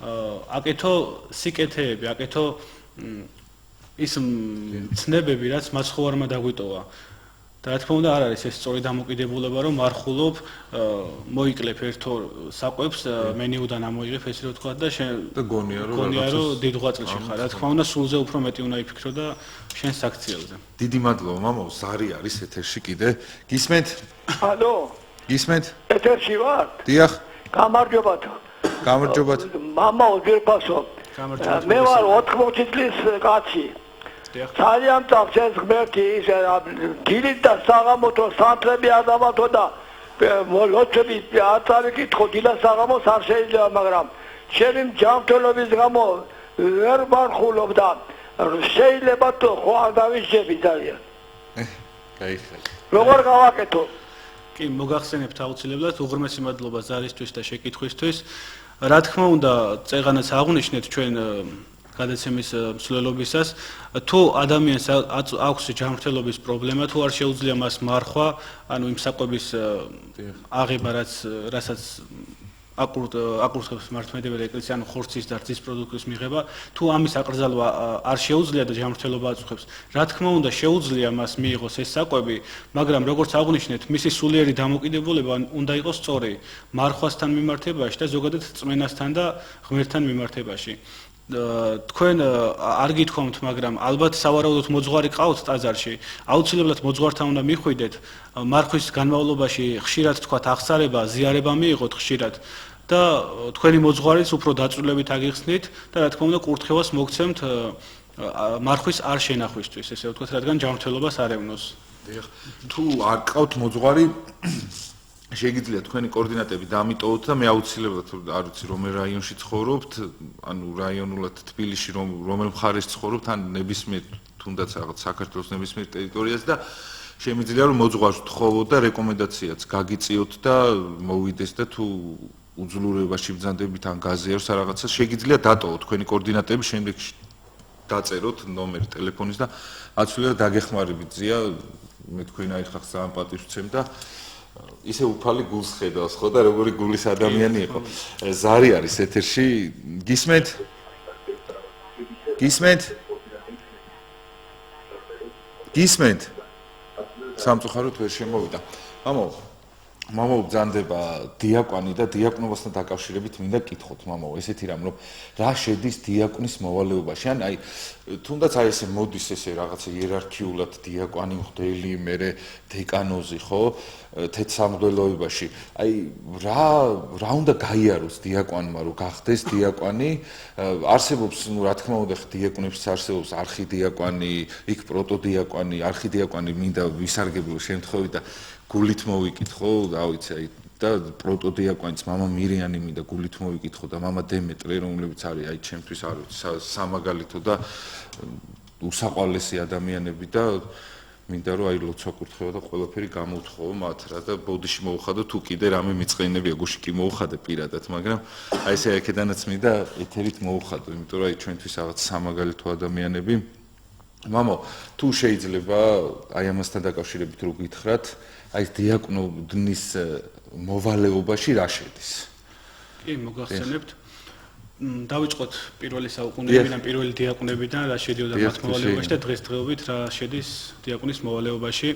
აკეთო სიკეთეები, აკეთო ის ცნებები, რაც მაცხოვარმა დაგვიტოვა. და რა თქმა უნდა არ არის ეს სწორი დამოკიდებულება, რომ მარხულობ, მოიკლებ ერთო საკვებს, მენიუდან ამოიღებ ესე რომ თქვა და გონია რომ დიდ ღვაწლში ხარ. რა თქმა უნდა სულზე უფრო მეტი უნდა იფიქრო და შენ საქციელზე. დიდი მადლობა მამაო, ზარი არის ეთერში კიდე. გისმენთ? ალო. გისმენთ? ეთერში ვარ? დიახ. გამარჯობათ. გამარჯობათ. მამაო, ძირფასო. მე ვარ 80 წლის კაცი. ძალიან წამს ღმერთი ის დილით და საღამოთო სანთრები არ დავათო და ლოცვები არ წავიკითხო დილა საღამოს არ შეიძლება, მაგრამ ჩემი ჯანმრთელობის გამო ვერ მარხულობ და შეიძლება თუ ხო არ დავიშვები ძალიან. გაიხარეთ. როგორ გავაკეთო? კი, მოგახსენებთ აუცილებლად უღრმესი მადლობა ზარისთვის და შეკითხვისთვის. რა თქმა უნდა, წეღანაც აღნიშნეთ ჩვენ გადაცემის მსვლელობისას, თუ ადამიანს აქვს ჯანმრთელობის პრობლემა, თუ არ შეუძლია მას მარხვა, ანუ იმ საკვების აღება, რასაც აკურთხებს მართლმადიდებელი ეკლესია, ანუ ხორცის და რძის პროდუქტის მიღება, თუ ამის აკრძალვა არ შეუძლია და ჯანმრთელობა აწუხებს, რა თქმა უნდა, შეუძლია მას მიიღოს ეს საკვები, მაგრამ როგორც აღნიშნეთ, მისი სულიერი დამოკიდებულება უნდა იყოს სწორი მარხვასთან მიმართებაში და ზოგადად წმენასთან და ღმერთთან მიმართებაში. თქვენ არ გითხოვთ, მაგრამ ალბათ სავარაუდოდ მოძღვარი ყავთ ტაძარში. აუცილებლად მოძღვართან უნდა მიხვიდეთ, მარხვის განმავლობაში ხშირად თქვათ აღსარება, ზიარება მიიღოთ ხშირად და თქვენი მოძღვარიც უფრო დაწვრილებით აგიხსნით და რა თქმა უნდა კურთხევას მოგცემთ მარხვის არ შენახვისთვის, ესე ვთქვათ, რადგან ჯანმრთელობას არ ევნოს. თუ არ ყავთ მოძღვარი, შეგიძლიათ თქვენი კოორდინატები დამიტოვოთ და მე აუცილებლად არ ვიცი რომელ რაიონში ცხოვრობთ, ანუ რაიონულად თბილისში რომელ მხარეს ცხოვრობთ, ან ნებისმიერ თუნდაც რაღაც საქართველოს ნებისმიერ ტერიტორიაზე და შემიძლია რომ მოძღვარს ვთხოვოთ და რეკომენდაციაც გაგიწიოთ და მოვიდეს და თუ უძლურებაში ბრძანდებით ან გაზიაროს რაღაცა შეგიძლიათ დატოვოთ თქვენი კოორდინატები, შემდეგში დაწეროთ ნომერი ტელეფონის და აუცილებლად დაგეხმარებიძია, მე თქვენ ახლა ძალიან პატივს ვცემ და ისე უფალი გულს ხედავს ხო და როგორი გულის ადამიანი იყო. ზარი არის ეთერში. გისმენთ? გისმენთ? გისმენთ? სამწუხაროდ ვერ შემოვიდა. მამაო ბრძანდება დიაკვანი და დიაკნოვასთან დაკავშირებით მინდა კითხოთ მამაო ესეთი რამ რომ რა შედის დიაკნის მოვალეობაში ან აი თუნდაც აი ესე მოდის ესე რაღაცა იერარქიულად დიაკვანი მღვდელი მერე დეკანოზი ხო თეთრსამღვდელოებაში აი რა უნდა გაიაროს დიაკვანმა რომ გახდეს დიაკვანი არსებობს ნუ რა თქმა უნდა დიაკვნებს არსებობს არქიდიაკვანი იქ პროტოდიაკვანი არქიდიაკვანი მინდა ვისარგებლო შემთხვევით და გულით მოვიკითხო, რა ვიცი, აი და პროტოდიაკვანის მამა მირიანი მინდა გულით მოვიკითხო და მამა დემეტრე, რომლებიც არის აი ჩემთვის არ ვიცი, სამაგალითო და უსაყვარლესი ადამიანები და მინდა რომ აი ლოცვა კურთხევა და ყველაფერი გამოვთხოვო მათ რა და ბოდიში მოუხადო თუ კიდე რამე მიწყენებია გუში კი მოუხადე პირადად, მაგრამ აი ესე აქედანაც მინდა ეთერით მოუხადო, იმიტომ რომ აი ჩვენთვის რაღაც სამაგალითო ადამიანები მამო, თუ შეიძლება აი ამასთან დაკავშირებით რო გითხრათ, აი დიაკვნობის მოვალეობაში რა შედის? კი, მოგახსენებთ. დავიწყოთ პირველი საუკუნეებიდან, პირველი დიაკვნებიდან, რა შედიოდა მათ მოვალეობაში და დღესდღეობით რა შედის დიაკნის მოვალეობაში.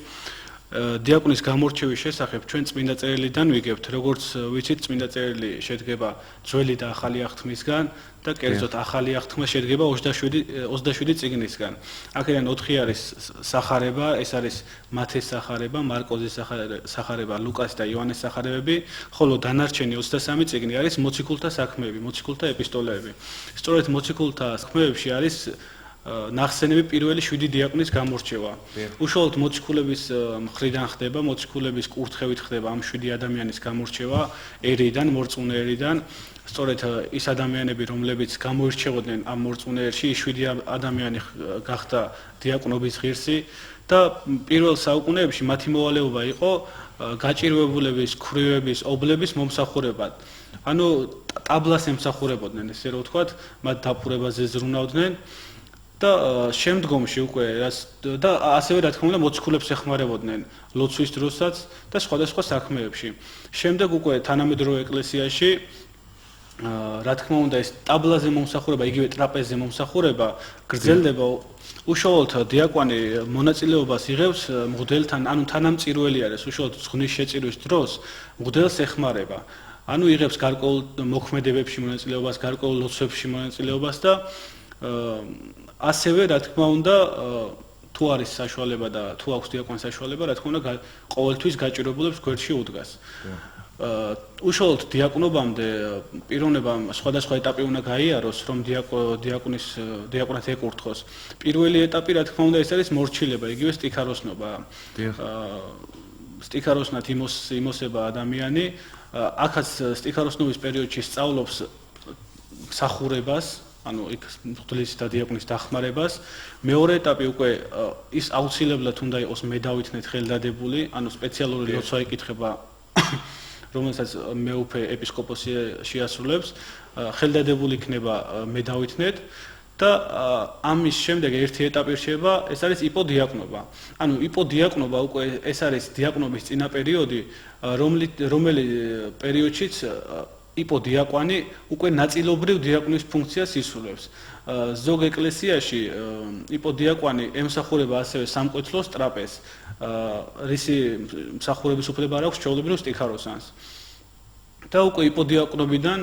დიაკნის გამორჩევის შესახებ ჩვენ წმინდა წერილიდან ვიგებთ, როგორც ვიცით, წმინდა წერილი შედგება ძველი და ახალი აღთქმისგან და კერძოდ ახალი აღთქმა შედგება 27 წიგნისგან. აქედან 4 არის სახარება, ეს არის მათეს სახარება, მარკოზის სახარება, ლუკას და იოანეს სახარებები, ხოლო დანარჩენი 23 წიგნი არის მოციქულთა საქმეები, მოციქულთა ეპისტოლეები. სწორედ მოციქულთა საქმეებში არის ნახსენები პირველი 7 დიაკნის გამორჩევა. უშუალოდ მოციქულების მხრიდან ხდება, მოციქულების კურთხევით ხდება ამ 7 ადამიანის გამორჩევა ერიდან, მორწმუნე ერიდან. სწორედ ის ადამიანები, რომლებიც გამოირჩეოდნენ ამ მორწმუნე ერში, 7 ადამიანი გახდა დიაკნობის ღირსი და პირველ საუკუნეებში მათი მოვალეობა იყო გაჭირვებულების, ქრივების, ობლების მომსახურებად. ანუ ტაბლას ემსახურებოდნენ, ესე რომ ვთქვათ, მათ დაპყრობაზე ზრუნავდნენ. და შემდგომში უკვე და ასევე რა თქმა უნდა მოციქულებს ეხმარებოდნენ ლოცვის დროსაც და სხვადასხვა საქმეებში. შემდეგ უკვე თანამედროვე ეკლესიაში რა თქმა უნდა ეს ტაბლაზე მომსახურება, იგივე ტრაპეზზე მომსახურება გრძელდება. უშუალოდ დიაკვანი მონაწილეობას იღებს მღვდელთან, ანუ თანამწირველი არის უშუალოდ ზღვნის შეწირვის დროს მღვდელს ეხმარება. ანუ იღებს გარკვეულ მოქმედებებში მონაწილეობას, გარკვეულ ლოცვებში მონაწილეობას და ასევე რა თქმა უნდა თუ არის საშუალება და თუ აქვს დიაკვანს საშუალება, რა თქმა უნდა ყოველთვის გაჭირვებულებს გვერდში უდგას. უშუალოდ დიაკნობამდე პიროვნებამ სხვადასხვა ეტაპი უნდა გაიაროს, რომ დიაკვნად ეკურთხოს. პირველი ეტაპი რა თქმა უნდა ეს არის მორჩილება, იგივე სტიქაროსნობა. სტიქაროსნად იმოსება ადამიანი, აქაც სტიქაროსნობის პერიოდში სწავლობს მსახურებას, ანუ იქ მღვდლის და დიაკნის დახმარებას. მეორე ეტაპი უკვე ის აუცილებლად უნდა იყოს მედავითნეთ ხელდადებული, ანუ სპეციალური ლოცვა იკითხება, რომელსაც მეუფე ეპისკოპოსი შეასრულებს, ხელდადებული იქნება მედავითნეთ და ამის შემდეგ ერთი ეტაპი რჩება, ეს არის იპოდიაკნობა. ანუ იპოდიაკნობა უკვე ეს არის დიაკნობის წინა პერიოდი, რომელი პერიოდშიც იპოდიაკვანი უკვე ნაწილობრივ დიაკნის ფუნქციას ისრულებს. ზოგ ეკლესიაში იპოდიაკვანი ემსახურება ასევე სამკვეთლოს ტრაპეზს, რისი მსახურების უფლება არ აქვს ჩვეულებრივ სტიქაროსანს. და უკვე იპოდიაკნობიდან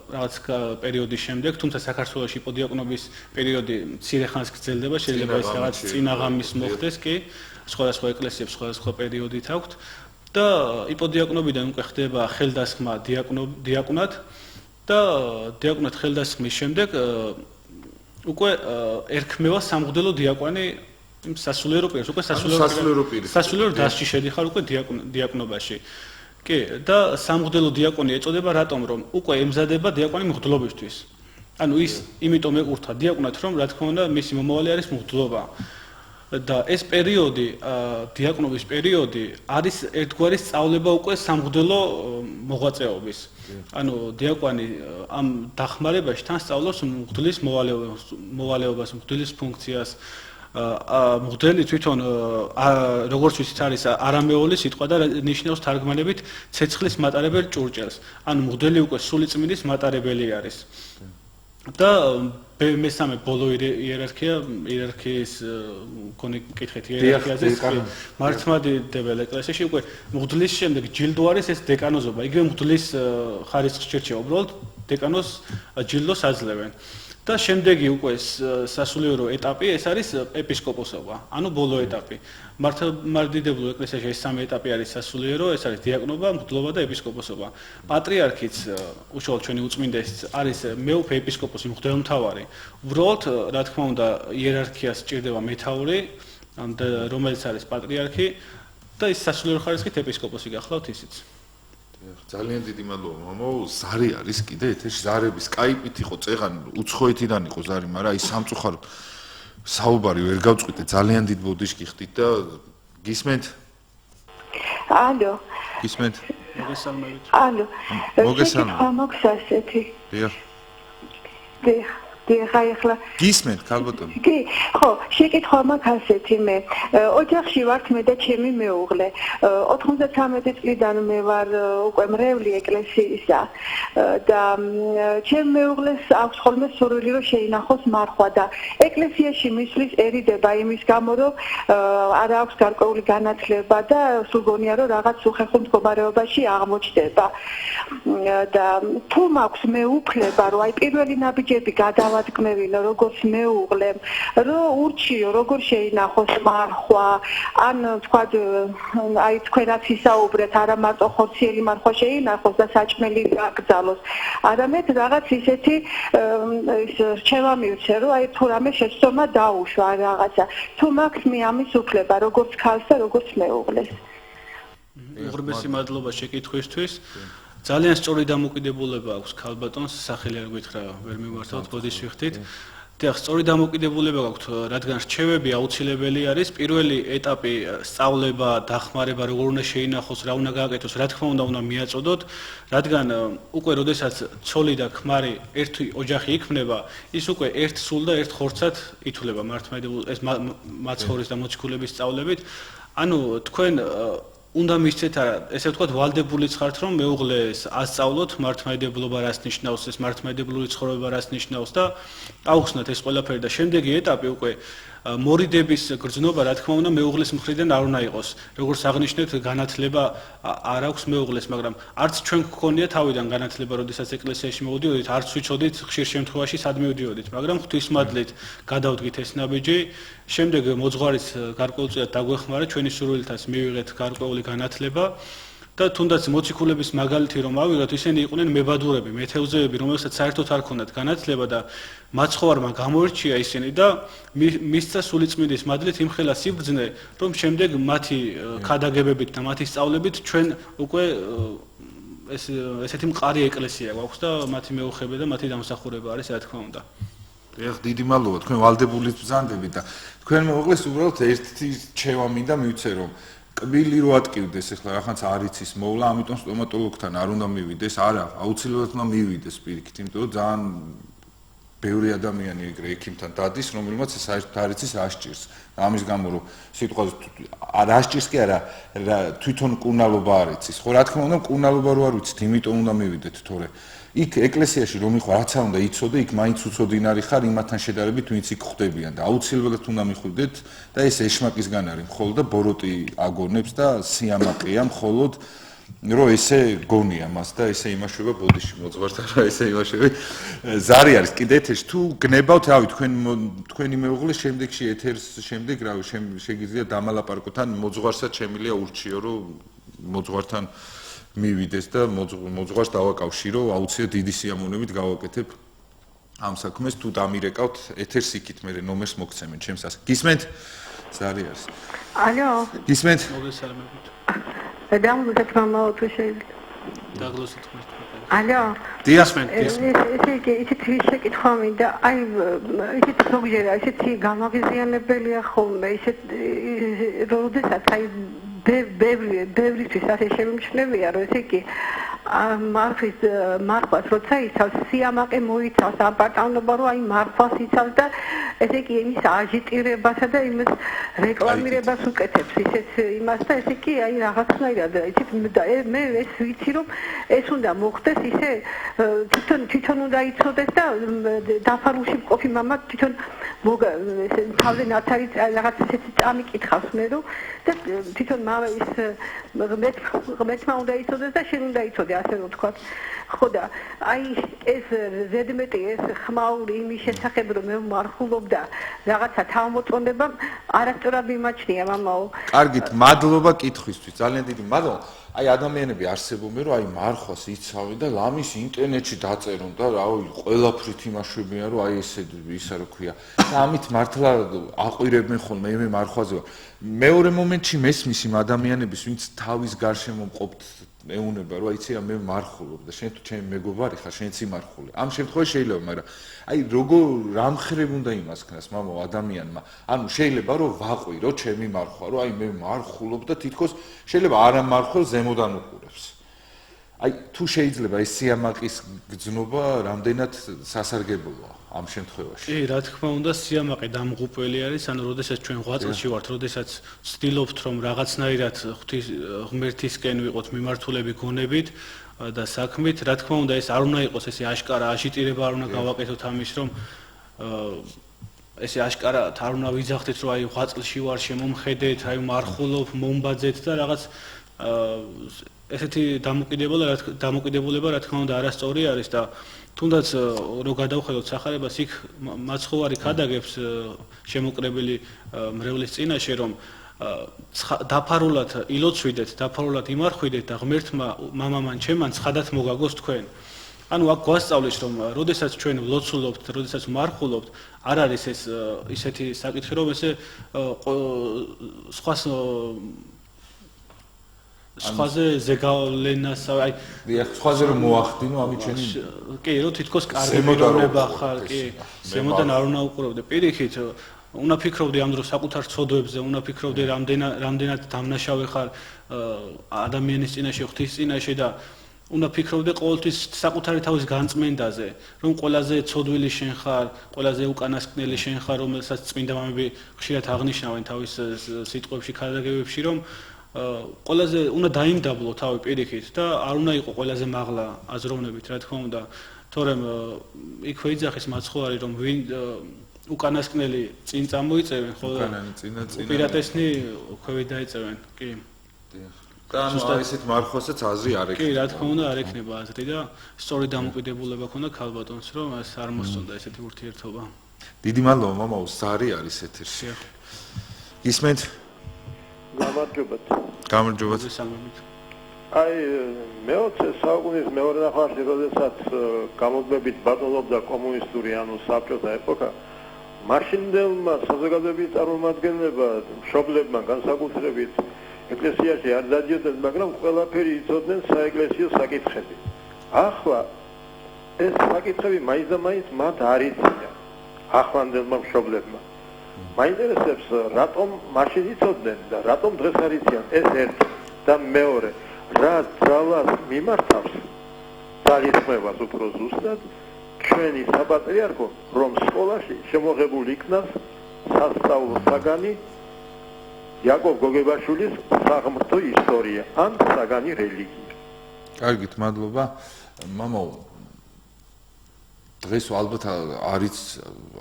რაღაც პერიოდის შემდეგ, თუმცა საქართველოში იპოდიაკნობის პერიოდი მცირე ხანს გრძელდება, შეიძლება ეს რაღაც წინაღამის მოხდეს კი, სხვადასხვა ეკლესიებს სხვადასხვა პერიოდით აქვთ. და იპოდიაკნობიდან უკვე ხდება ხელდასხმა დიაკვნად და დიაკვნად ხელდასხმის შემდეგ უკვე ერქმევა სამღვდელო დიაკვანი სასულიერო პირს, უკვე სასულიერო დასში შედიხარ უკვე დიაკნობაში. კი, და სამღვდელო დიაკონი ეწოდება რატომ, რომ უკვე ემზადება დიაკვანი მღვდლობისთვის. ანუ ის იმიტომ ეკურთხა დიაკვნად, რომ რა თქმა უნდა მისი მომავალი არის მღვდლობა. და ეს პერიოდი, დიაკნობის პერიოდი არის ერთგვარი სწავლება უკვე სამღვდელო მოღვაწეობის. ანუ დიაკვანი ამ დახმარებაში თან სწავლობს მღვდლის მოვალეობას, მღვდლის ფუნქციას. მღვდელი თვითონ როგორც ვიცით არის არამეული სიტყვა და ნიშნავს თარგმანებით ცეცხლის მატარებელ ჭურჭელს. ანუ მღვდელი უკვე სულიწმინდის მატარებელი არის. და მესამე ბოლო იერარქიის კონი კითხეთ იერარქიაზე მართლმადიდებელ ეკლესიაში უკვე მღვდლის შემდეგ ჯილდო არის ეს დეკანოზობა. იგივე მღვდლის ხარისხს შერჩევა, უბრალოდ დეკანოს ჯილდოს აძლევენ. და შემდეგი უკვე სასულიერო ეტაპი ეს არის ეპისკოპოსობა, ანუ ბოლო ეტაპი. მართლმადიდებელ ეკლესიაში ეს სამი ეტაპი არის სასულიერო, ეს არის დიაკნობა, მღვდლობა და ეპისკოპოსობა. პატრიარქიც უშუალოდ ჩვენი უწმინდეს არის მეუფე ეპისკოპოსი, მღვდელმთავარი. უბრალოდ რა თქმა უნდა იერარქიას სჭირდება მეთაური, რომელიც არის პატრიარქი და ის სასულიერო ხარისხით ეპისკოპოსი გახლავთ ისიც. ძალიან დიდი მადლობა მამო. ზარი არის კიდე ეთერში, ზარები სკაიპით იყო, წეღან უცხოეთიდან იყო ზარი, მაგრამ აი სამწუხაროდ საუბარი ვერ გავწყვიტე, ძალიან დიდ ბოდიშკი ხდით და გისმენთ? ალო. გისმენთ? მოგესალმებით. ალო. მოგესალმებით. მოგვასწრეთი. დიახ. დიახ. ეხლა გისმენთ ქალბატონო კი ხო შეკითხვა მაქვს ასეთი მე ოჯახში ვართ მე და ჩემი მეუღლე 93 წლიდან მე ვარ უკვე მრევლი ეკლესიისა და ჩემ მეუღლეს აქვს ხოლმე სურვილი რომ შეინახოს მარხვა და ეკლესიაში მისვლისერიდება იმის გამო რომ არ აქვს გარკვეული განათლება და სულგონია რომ რაღაც უხერხო მდგომარეობაში აღმოჩნდება და თუ მაქვს მე უფლება რომ აი პირველი ნაბიჯები გადავადგმევინო როგორც მეუღლემ რომ ურჩიო როგორ შეინახოს მარხვა ან თქვა აი თქვენაც ისაუბრეთ არა მარტო ხორციელი მარხვა შეინახოს და საჭმელი აკრძალოს არამედ რაღაც ისეთი რჩევა მივცე რომ აი თუ რამე შეცდომა დაუშვა რაღაცა თუ მაქვს მე ამის უფლება როგორც ქალს და როგორც მეუღლეს უღრმესი მადლობა შეკითხვისთვის ძალიან სწორი დამოკიდებულება აქვს ქალბატონს სახელი არ გითხრა ვერ მივმართავთ ბოდის ვიხდით დიახ სწორი დამოკიდებულება გაქვთ რადგან რჩევები აუცილებელი არის პირველი ეტაპი სწავლება დახმარება როგორ უნდა შეინახოს რა უნდა გააკეთოს რა თქმა უნდა მიაწოდოთ რადგან უკვე როდესაც ცოლი და ქმარი ერთი ოჯახი იქმნება ის უკვე ერთ სულ და ერთ ხორცად ითვლება მართლმადიდებლური ეს მაცხოვრის და მოციქულების სწავლებით ანუ თქვენ უნდა მისცეთ არა ესე ვთქვათ ვალდებულიც ხართ რომ მეუღლეს ასწავლოთ მართლმადიდებლობა რას ნიშნავს ეს მართლმადიდებლური ცხოვრება რას ნიშნავს და აუხსნათ ეს ყველაფერი და შემდეგი ეტაპი უკვე მორიდების გრძნობა რა თქმა უნდა მეუღლის მხრიდან არ უნდა იყოს როგორც აღნიშნეთ განათლება არ აქვს მეუღლეს მაგრამ არც ჩვენ გქონია თავიდან განათლება როდესაც ეკლესიაში მოვიდოდით არც ვიცოდით ხშირ შემთხვევაში სად მივდიოდით მაგრამ ღვთისმადლით გადავდგით ეს ნაბიჯი შემდეგ მოძღვარის გარკვეულწილად დაგვეხმარა ჩვენი სურვილითაც მივიღეთ გარკვეული განათლება და თუნდაც მოციქულების მაგალითი რომ ავიღოთ ისინი იყვნენ მებადურები მეთევზეები რომელსაც საერთოდ არ ქონდათ განათლება და მაცხოვარმა გამოირჩია ისინი და მისცა სულიწმინდის მადლით იმხელა სიბრძნე რომ შემდეგ მათი ქადაგებებით და მათი სწავლებით ჩვენ უკვე ესეთი მყარი ეკლესია გვაქვს და მათი მეუღლე და მათი დამსახურება არის რა თქმა უნდა ეხ დიდი მადლობა თქვენ ვალდებულით ბრძანდებით და თქვენ მეუღლეს უბრალოდ ერთი რჩევა მინდა მივცე რომ კბილი რო ატკივდეს ახლა ახანც არ იცის მოვლა ამიტომ სტომატოლოგთან არ უნდა მივიდეს არა აუცილებლად უნდა მივიდეს პირიქით იმიტომ რომ ძალიან ბევრი ადამიანი ეგრე ექიმთან დადის რომელმაც საერთოდ არ იცის რა სჭირს ამის გამო რომ სიტყვაზე რა სჭირს კი არა თვითონ კურნალობა არ იცის ხო რა თქმა უნდა კურნალობა რო არ ვიცით იმიტომ უნდა მივიდეთ თორე იქ ეკლესიაში რომ იყო რაც არ უნდა იცოდე იქ მაინც უცოდინარი ხარ იმათთან შედარებით ვინც იქ ხვდებიან და აუცილებლად უნდა მიხვიდეთ და ეს ეშმაკისგან არის მხოლოდ და ბოროტი აგონებს და სიამაყეა მხოლოდ რომ ესე გონია მას და ესე იმაშვება ბოდიში მოძღვართან რა ესე იმაშვები ზარი არის კიდე ეთერში თუ გნებავთ რავი თქვენი მეუღლე შემდეგში ეთერს შემდეგ რავი შეგიძლია დამალაპარაკოთ ან მოძღვარსაც შემიძლია ურჩიო რომ მოძღვართან მივიდეს და მოძღვარს დავაკავშირო აუცილებლად დიდი სიამოვნებით გავაკეთებ ამ საქმეს თუ დამირეკავთ ეთერს იქით მე ნომერს მოგცემენ ჩემს ასე გისმენთ ზარი არის ალო გისმენთ მოგესალმებით დამუგეთ მამა თუ შეიძლება დაგლოსეთ ხოლმე ალო დიასმენ ისეთი შეკითხვა მინდა აი ისეთი ზოგჯერა ისეთი გამაღიზიანებელია ხოლმე ისეთი როდესაც აი ბევრისთვის ასე შემიმჩნევია რომ ესე იგი მარხვას როცა იცავს სიამაყე მოიცავს აპარტავნობა რომ აი მარხვას იცავს და ესე იგი იმის აჟიტირებასა და იმის რეკლამირებას უკეთებს ისეთ იმას და ესე იგი აი რაღაცნაირად იცით მე ეს ვიცი რომ ეს უნდა მოხდეს ისე თვითონ უნდა იცოდეს და დაფარულში მყოფი მამა თვითონ თავზე ნაცარი რაღაც ესეთი წამიკითხავს მე რომ და თვითონ მამა ის ღმერთმა უნდა იცოდეს და შენ უნდა იცოდე ასე რომ ვთქვათ ხო და აი ეს ზედმეტი ეს ხმაური იმის შესახებ რომ მე მარხულობ და რაღაცა თავმოწონება არასწორად მიმაჩნია მამაო კარგით მადლობა კითხვისთვის ძალიან დიდი მადლობა აი ადამიანები არსებობენ რომ აი მარხვას იცავენ და ლამის ინტერნეტში დაწერონ და რავი ყველაფრით იმაშვებიან რომ აი ესე ისა რა ქვია და ამით მართლა აყვირებენ ხოლმე მე მარხვაზე მეორე მომენტში მესმის იმ ადამიანების ვინც თავის გარშემო მყოფთ მეუნება რომ აიცი მე მარხულობ და შენ თუ ჩემი მეგობარი ხარ შენც იმარხული ამ შემთხვევაში შეიძლება მაგრამ აი როგორ რამხრებ უნდა იმას ქნას მამა ადამიანმა ანუ შეიძლება რომ ვაყვირო ჩემი მარხვა რომ აი მე მარხულობ და თითქოს შეიძლება არა მარხულ ზემოდან უყურებს აი თუ შეიძლება ეს სიამაყის გზნობა რამდენად სასარგებლოა ამ შემთხვევაში. კი, რა თქმა უნდა, სიამაყე დამღუპველი არის, ანუ როდესაც ჩვენ ღვაწლში ვართ, როდესაც ვცდილობთ რომ რაღაცნაირად ღვთის ღმერთისკენ ვიყოთ მიმართულები გონებით და საქმით, რა თქმა უნდა, ეს არ უნდა იყოს ესე აშკარა აშიტირება არ უნდა გავაკეთოთ ამის რომ ესე აშკარად არ უნდა ვიძახდეთ რომ აი ღვაწლში ვარ, შემომხედეთ, აი მარხულობ, მომბაძეთ და რაღაც ესეთი დამოკიდებულება რა თქმა უნდა არასწორი არის და თუნდაც რო გადავხედოთ სახარებას იქ მაცხოვარი ქადაგებს შემოკრებილი მრევლის წინაშე რომ დაფარულად ილოცვიდეთ, დაფარულად იმარხვიდეთ და ღმერთმა მამამან ჩემან ცხადად მოგაგოს თქვენ. ანუ აქ გვასწავლის რომ როდესაც ჩვენ ვლოცულობთ, როდესაც მარხულობთ, არ არის ეს ისეთი საკითხი რომ ესე სხვაზე ზეგავლენას აი სხვაზე რომ მოახდინო ამით შენი კი რო თითქოს კარგი მიღება ხარ კი ზემოდან არ უნდა უყურებდე პირიქით უნდა ფიქრობდი ამ დროს საკუთარ ცოდვებზე უნდა ფიქრობდი რამდენად დამნაშავე ხარ ადამიანის წინაშე ღვთის წინაშე და უნდა ფიქრობდე ყოველთვის საკუთარი თავის განწმენდაზე რომ ყველაზე ცოდვილი შენ ხარ ყველაზე უკანასკნელი შენ ხარ რომელსაც წმინდა მამები ხშირად აღნიშნავენ თავის სიტყვებში ქადაგებებში რომ ყველაზე უნდა დაიმდაბლო თავი პირიქით და არ უნდა იყო ყველაზე მაღლა აზროვნებით რა თქმა უნდა თორემ იქვე იძახის მაცხოვარი რომ ვინ უკანასკნელი წინ წამოიწევენ ხოლო უპირატესნი ქვევით დაეწევენ კი და ანუ ესეთ მარხვასაც აზრი არ ექნება კი რა თქმა უნდა არ ექნება აზრი და სწორი დამოკიდებულება ქონდა ქალბატონს რომ ეს არ მოსწონდა ესეთი ურთიერთობა დიდი მადლობა მამაო ზარი არის ეთერში ისმენთ გამარჯობათ აი მე-20 საუკუნის მეორე ნახევარში როდესაც გამოდმებით ბატონობდა კომუნისტური ანუ საბჭოთა ეპოქა მაშინდელმა საზოგადოების წარმომადგენლებმა მშობლებმა განსაკუთრებით ეკლესიაში არ დადიოდნენ მაგრამ ყველაფერი იცოდნენ საეკლესიო საკითხები ახლა ეს საკითხები მაინც და მაინც მათ არ იციან ახლანდელმა მშობლებმა მაინტერესებს რატომ მაშინ იცოდნენ და რატომ დღეს არ იციან ეს ერთი და მეორე რა ძალას მიმართავს ძალისხმევას უფრო ზუსტად ჩვენი საპატრიარქო რომ სკოლაში შემოღებულ იქნას სასწავლო საგანი იაკობ გოგებაშვილის საღმრთო ისტორია ან საგანი რელიგია. კარგით, მადლობა. მამაო დღეს ალბათ არის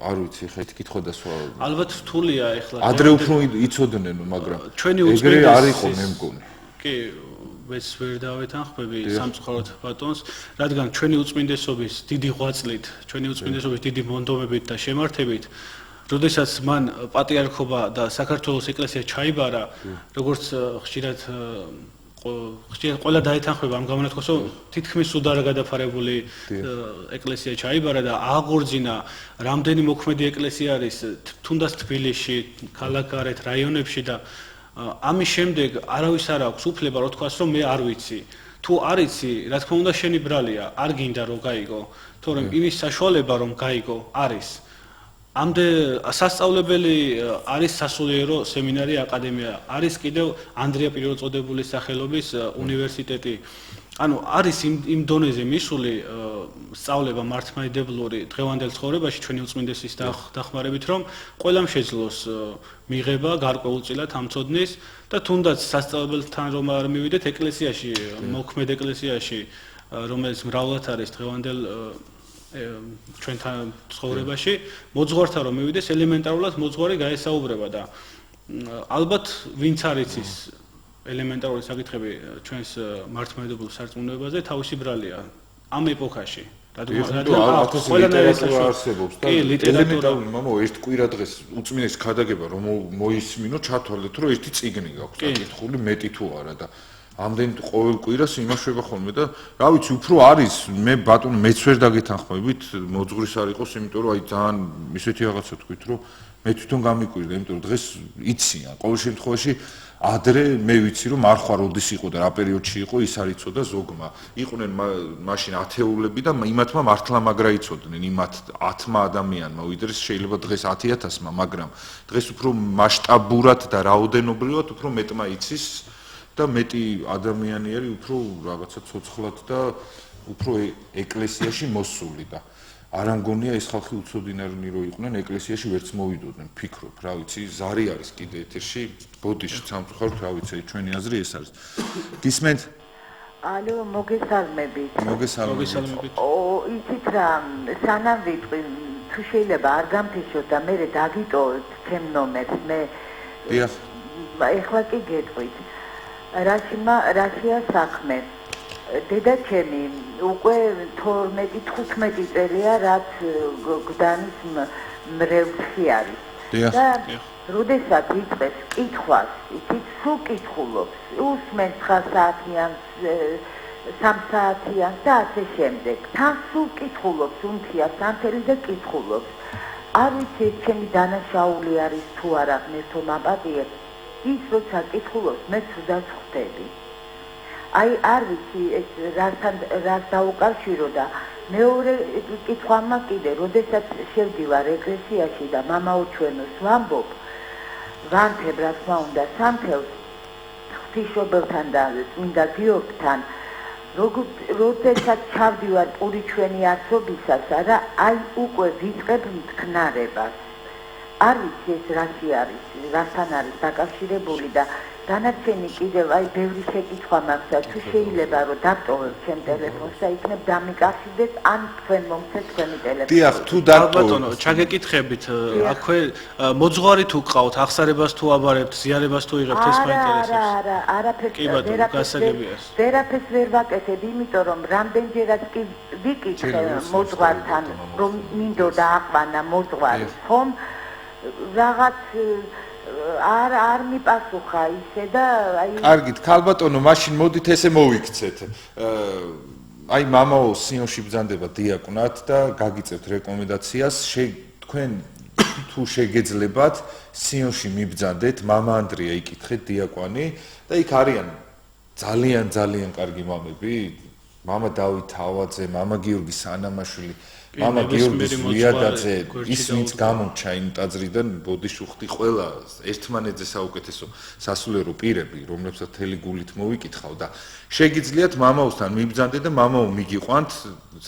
არ ვიცი ხეთ კითხვა და სხვა ალბათ რთულია ეხლა ადრე უფრო იცოდნენ მაგრამ ჩვენი უწმენდეს არ იყო მე მგონი კი ვეც ვერ დავეთანხმები სამწუხაროდ ბატონს რადგან ჩვენი უწმინდესობის დიდი ღვაწლით ჩვენი უწმინდესობის დიდი მონდომებით და შემართებით როდესაც მან პატრიარქობა და საქართველოს ეკლესია ჩაიბარა როგორც ხშირად ყველა დაეთანხმება ამ გამონათქვას რომ თითქმის უდარ გადაფარებული ეკლესია ჩაიბარა და აღორძინა რამდენი მოქმედი ეკლესია არის თუნდაც თბილისში, ქალაქგარეთ, რაიონებში და ამის შემდეგ არავის არ აქვს უფლება რო თქვას რომ მე არ ვიცი. თუ არ იცი, რა თქმა უნდა შენი ბრალია, არ გინდა რომ გაიგო, თორემ იმის საშუალება რომ გაიგო არის. ამდე სასწავლებელი არის სასულიერო სემინარი აკადემია არის კიდევ ანდრია პირველწოდებულის სახელობის უნივერსიტეტი ანუ არის იმ დონეზე მისული სწავლება მართლმადიდებლური დღევანდელ ცხოვრებაში ჩვენი უწმინდესის დახმარებით რომ ყველამ შეძლოს მიღება გარკვეულწილად ამ ცოდნის და თუნდაც სასწავლებელთან რომ არ მივიდეთ ეკლესიაში მოქმედ ეკლესიაში რომელიც მრავლად არის დღევანდელ ჩვენთან ცხოვრებაში მოძღვართან რომ მივიდეს ელემენტარულად მოძღვარი გაესაუბრება და ალბათ ვინც არ იცის ელემენტარული საკითხები ჩვენს მართლმადიდებლურ სარწმუნოებაზე თავისი ბრალია ამ ეპოქაში ელემენტარული მამო ერთ კვირა დღეს უწმინდეს ქადაგება რომ მოისმინო ჩათვალეთ რომ ერთი წიგნი გაქვს საკითხული მეტი თუ არა და ამდენ ყოველ კვირას იმაშვება ხოლმე და რა ვიცი უფრო არის მე ბატონო მეც ვერ დაგეთანხმებით მოძღვრის არ იყოს იმიტომ რომ აი ძალიან ისეთი რაღაცა თქვით რომ მე თვითონ გამიკვირდა იმიტომ რომ დღეს იციან ყოველ შემთხვევაში ადრე მე ვიცი რომ მარხვა როდის იყო და რა პერიოდში იყო ის არ იცოდა ზოგმა იყვნენ მაშინ ათეულები და იმათმა მართლა მაგრა იცოდნენ იმათ 10 ადამიანმა ვიდრე შეიძლება დღეს 10,000-მა მაგრამ დღეს უფრო მასშტაბურად და რაოდენობრივად უფრო მეტმა იცის და მეტი ადამიანი არის უფრო რაღაცა ცოცხლად და უფრო ეკლესიაში მოსული და არ ამგონია ეს ხალხი უცოდინარნი რო იყვნენ ეკლესიაში ვერც მოვიდოდნენ ფიქრობ რა ვიცი ზარი არის კიდე ეთერში ბოდიში სამწუხაროდ რა ვიცი ჩვენი აზრი ეს არის გისმენთ ალო მოგესალმებით მოგესალმებით იცით რა სანამ ვიტყვი თუ შეიძლება არ გამთიშოთ და მე დაგიტოვოთ ჩემ ნომერს მე ეხლა კი გეტყვით რაშია საქმე დედა ჩემი უკვე 12-15 წელია რაც გვდანის მრევლში არის და როდესაც იწყებს კითხვას იცით სულ კითხულობს უსმენს 9 საათიან 3 საათიან და ასე შემდეგ თან სულ კითხულობს უნთია სანთელი და კითხულობს არ ვიცი ჩემი დანაშაული არის თუ არა ღმერთო მაპატიებს ის როცა კითხულობს მე ცუდად ხვდები აი არ ვიცი ეს რას დაუკავშირო და მეორე კითხვა კიდე როდესაც შევდივარ ეკლესიაში და მამაო ჩვენოს ვამბობ ვანთებ რა თქმა უნდა სამთელს ღვთისმშობელთან და წმინდა გიორგთან როდესაც ჩავდივარ პური ჩვენი არსობისას არა აი უკვე ვიწყებ მთქნარებას არ ვიცი ეს რაში არის რასთან არის დაკავშირებული და დანარჩენი კიდევ აი ბევრი შეკითხვა მაქვს თუ შეიძლება რომ დატოვებ ჩემ ტელეფონს და იქნებ დამიკავშირდეს ან თქვენ მომცეთ თქვენი ტელეფონი დიახ თუ დატოვო ჩაგეკითხებით აქვე მოძღვარი თუ ყავთ აღსარებას თუ აბარებთ ზიარებას თუ იღებთ ეს მაინტერესებს არა არაფერს ვერაფერს ვერ ვაკეთებ იმიტომ რომ რამდენჯერაც კი ვიკითხე მოძღვართან რომ მინდოდა აყვანა მოძღვარი ხომ რაღაც არ მიპასუხა ისე და აი კარგით ქალბატონო მაშინ მოდით ესე მოვიქცეთ აი მამაო სიონში ბრძანდება დიაკვნად და გაგიწევთ რეკომენდაციას თქვენ თუ შეგეძლებათ სიონში მიბრძანდეთ მამა ანდრია იკითხეთ დიაკვანი და იქ არიან ძალიან კარგი მამები მამა დავით თავაძე მამა გიორგი სანამაშვილი მამა გიორგი ზვიადაძე ის ვინც გამორჩა იმ ტაძრიდან ბოდიში უხდი ყველა ერთმანეთზე საუკეთესო სასულიერო პირები რომლებსაც მთელი გულით მოვიკითხავ და შეგიძლიათ მამაოსთან მიბრძანდეთ და მამაო მიგიყვანთ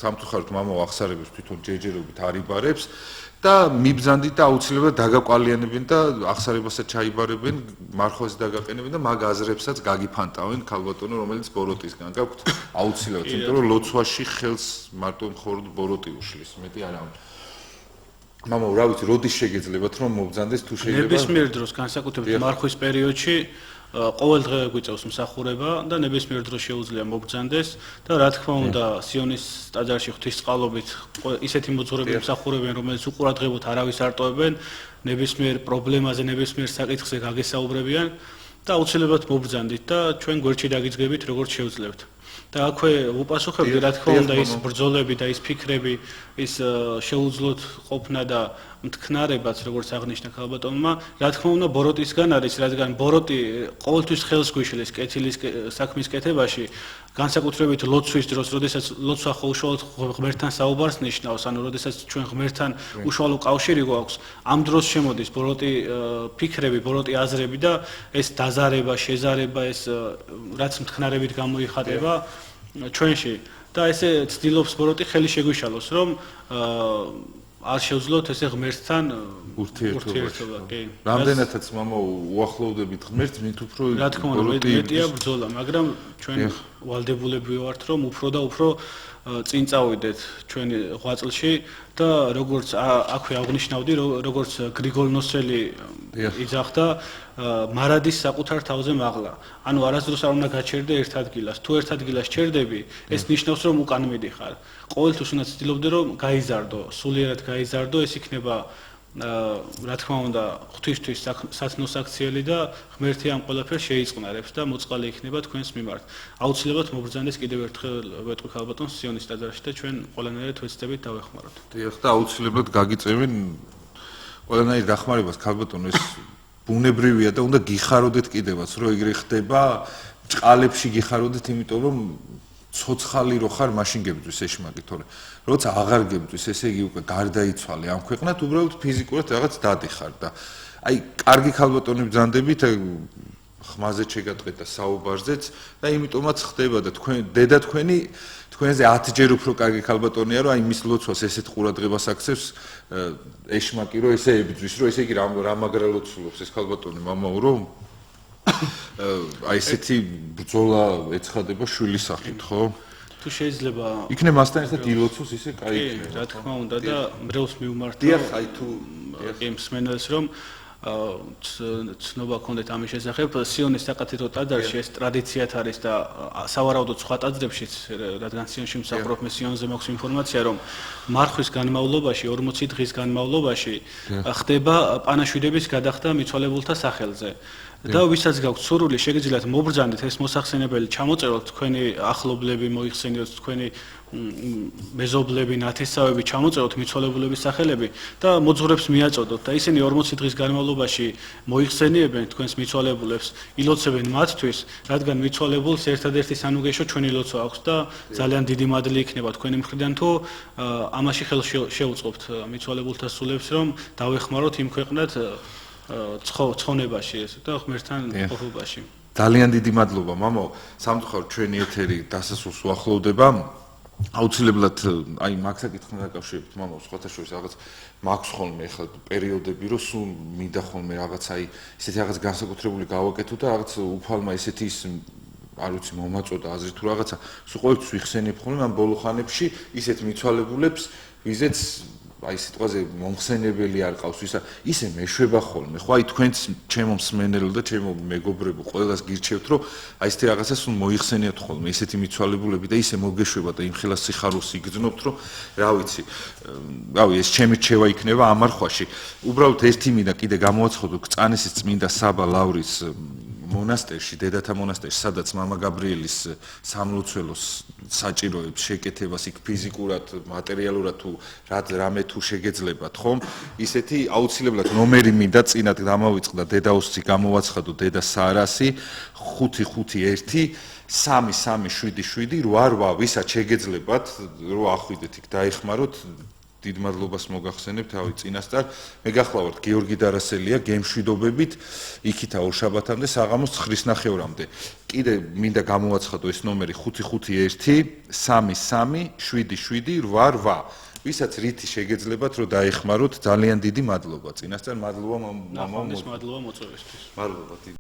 სამწუხაროდ მამაო აღსარებებს თვითონ ჯერჯერობით არიბარებს და მიბრძანდით და აუცილებლად დაგაკვალიანებენ და აღსარებასაც ჩაიბარებენ მარხვაზე დაგაყენებენ და მაგ აზრებსაც გაგიფანტავენ ქალბატონო რომელიც ბოროტისგან გაქვთ აუცილებლად იმიტომ რომ ლოცვაში ხელს მარტო მხოლოდ ბოროტი უშლის მეტი არა მამაო რა ვიცი როდის შეგეძლებათ რომ მობრძანდეს თუ შეიძლება ნებისმიერ დროს განსაკუთრებით მარხვის პერიოდში ყოველდღე გვიწევს მსახურება და ნებისმიერ დროს შეუძლია მობრძანდეს და რა თქმა უნდა სიონის ტაძარში ღვთისწყალობით ისეთი მოძღვრები მსახურებენ რომელიც უყურადღებოდ არავის არ ტოვებენ ნებისმიერ პრობლემაზე ნებისმიერ საკითხზე გაგესაუბრებიან და აუცილებლად მობრძანდით და ჩვენ გვერდში დაგიძგებით როგორც შევძლებთ და აქვე უპასუხებდი რა თქმა უნდა ის ბრძოლები და ის ფიქრები ის შეუძლოთ ყოფნა და მთქნარებაც როგორც აღნიშნა ქალბატონმა რა თქმა უნდა ბოროტისგან არის რადგან ბოროტი ყოველთვის ხელს გვიშლის კეთილის საქმის კეთებაში განსაკუთრებით ლოცვის დროს როდესაც ლოცვა უშუალოდ ღმერთთან საუბარს ნიშნავს ანუ როდესაც ჩვენ ღმერთთან უშუალო კავშირი გვაქვს ამ დროს შემოდის ბოროტი ფიქრები ბოროტი აზრები და ეს დაზარება შეზარება ეს რაც მთქნარებით გამოიხატება ჩვენში და ესე ცდილობს ბოროტი ხელი შეგვიშალოს რომ არ შევძლოთ ესე ღმერთთან ურთიერთობა კი რამდენადაც მამა უახლოვდებით ღმერთს მით უფრო რა თქმა უნდა მეტია ბრძოლა მაგრამ ჩვენ ვალდებულები ვართ რომ უფრო და უფრო წინ წავიდეთ ჩვენი ღვაწლში და როგორც აქვე აღნიშნავდი როგორც გრიგოლ ნოსელი იძახდა მარადის საკუთარ თავზე მაღლა ანუ არასდროს არ უნდა გაჩერდე ერთ ადგილას თუ ერთ ადგილას ჩერდები ეს ნიშნავს რომ უკან მიდიხარ ყოველთვის უნდა ცდილობდე რომ გაიზარდო სულიერად გაიზარდო ეს იქნება რა თქმა უნდა ღვთისთვის სათნოსაქციელი და ღმერთი ამ ყველაფერს შეიწყნარებს და მოწყალე იქნება თქვენს მიმართ აუცილებლად მობრძანდეს კიდევ ერთხელ ვეტყვი ქალბატონს სიონის ტაძარში და ჩვენ ყველანაირად ვეცდებით დავეხმაროთ დიახ და აუცილებლად გაგიწევენ ყველანაირ დახმარებას ქალბატონო ეს ბუნებრივია და უნდა გიხაროდეთ კიდევაც რომ ეგრე ხდება ჭყალებში გიხაროდეთ იმიტომ რომ ცოცხალი რო ხარ მაშინ გებძვის ეშმაკი თორე როცა აღარ გებძვის ესე იგი უკვე გარდაიცვალე ამ ქვეყნად უბრალოდ ფიზიკურად რაღაც დადიხარ და აი კარგი ქალბატონი ბრძანდებით ხმაზე შეგატყედა საუბარზეც და იმიტომაც ხდება და დედა თქვენზე 10 ჯერ უფრო კარგი ქალბატონია, რომ აი მის ლოცვას ესეთ ყურადღებას აქცევს ეშმაკი, რომ ესე ებრძვის, რომ ესე იგი რა მაგრა ლოცულობს ეს ქალბატონი მამაო, რომ აი ესეთი ბრძოლა ეცხადება შვილის სახით, ხო? თუ შეიძლება იქნებ მასთან ერთად ილოცოს ისე კაი იქნება. რა თქმა უნდა და მრევლს მიუმართა. დიახ, აი თუ მსმენელს რომ ცნობა გქონდეთ ამის შესახებ, სიონის საკათედრო ტაძარში ეს ტრადიციად არის და სავარაუდოდ სხვა ტაძრებშიც, რადგან სიონში მსახურობ მე სიონზე მაქვს ინფორმაცია, რომ მარხვის განმავლობაში 40 დღის განმავლობაში ხდება პანაშვიდების გადახდა მიცვალებულთა სახელზე. და ვისაც გაქვთ სურვილი, შეგიძლიათ მობრძანდეთ ეს მოსახსენებელი ჩამოწეროთ თქვენი ახლობლები, მოიხსენიოთ თქვენი მეზობლები, ნათესავები, ჩამოწეროთ მიცვალებულების სახელები და მოძღვრებს მიაწოდოთ და ისინი 40 დღის განმავლობაში მოიხსენიებენ თქვენს მიცვალებულებს, ილოცებენ მათთვის, რადგან მიცვალებულს ერთადერთი სანუგეშო ჩვენი ლოცვა აქვს და ძალიან დიდი მადლი იქნება თქვენი მხრიდან თუ ამაში ხელს შეუწყობთ მიცვალებულთა სულებს, რომ დავეხმაროთ იმ ქვეყნად ცხონებაში ეს და ღმერთთან ყოფობაში. ძალიან დიდი მადლობა, მამო. სამწუხაროდ ჩვენი ეთერი დასასრულს უახლოვდება. აუცილებლად აი მაგ საკითხთან დაკავშირებით, მამო, სხვათა შორის რაღაც მაქვს ხოლმე ახლა პერიოდები, რომ სულ მინდა ხოლმე რაღაც აი ესეთი რაღაც განსაკუთრებული გავაკეთო და რაღაც უფალმა ესეთი ის არ ვიცი მომაწოდა აზრი თუ რაღაცა, სულ ყოველთვის ვიხსენებ ხოლმე ამ ბოლო ხანებში ისეთ მიცვალებულებს, ვიზეც აი სიტყვაზე მომხსენებელი არ ყავს ისე მეშვება ხოლმე ხო აი თქვენც ჩემო მსმენელო და ჩემო მეგობრებო ყველას გირჩევთ რომ აი ესეთი რაღაცა სულ მოიხსენიათ ხოლმე ესეთი მიცვალებულები და ისე მოგეშვება და იმხელა სიხარულს იგრძნობთ რომ რა ვიცი რავი ეს ჩემი რჩევა იქნება ამ არხვაში უბრალოდ ერთი მინდა კიდე გამოაცხადო კწანისის წმინდა საბა ლავრის მონასტერში, დედათა მონასტერში, სადაც მამა გაბრიელის სამლოცველოს საჭიროებს შეკეთებას იქ ფიზიკურად, მატერიალურად თუ რამე თუ შეგეძლებათ, ხომ? ისეთი აუცილებლად ნომერი მინდა წინათ დამავიწყდა დედაოსი გამოვაცხადო დედა სარასი 551 33778 ვისაც შეგეძლებათ, რო ახვიდეთ იქ დაიხმაროთ დიდ მადლობას მოგახსენებთ, თავი წინასწარ. მე გახლავართ გიორგი დარასელია გემშვიდობებით იქითა ორშაბათამდე საღამოს 9:30-მდე. კიდე მინდა გამოვაცხადო ეს ნომერი 551 33778. ვისაც რითი შეგეძლებათ, რომ დაეხმაროთ, ძალიან დიდი მადლობა. წინასწარ მადლობა მამამ. მადლობა მოწვევისთვის. მადლობა.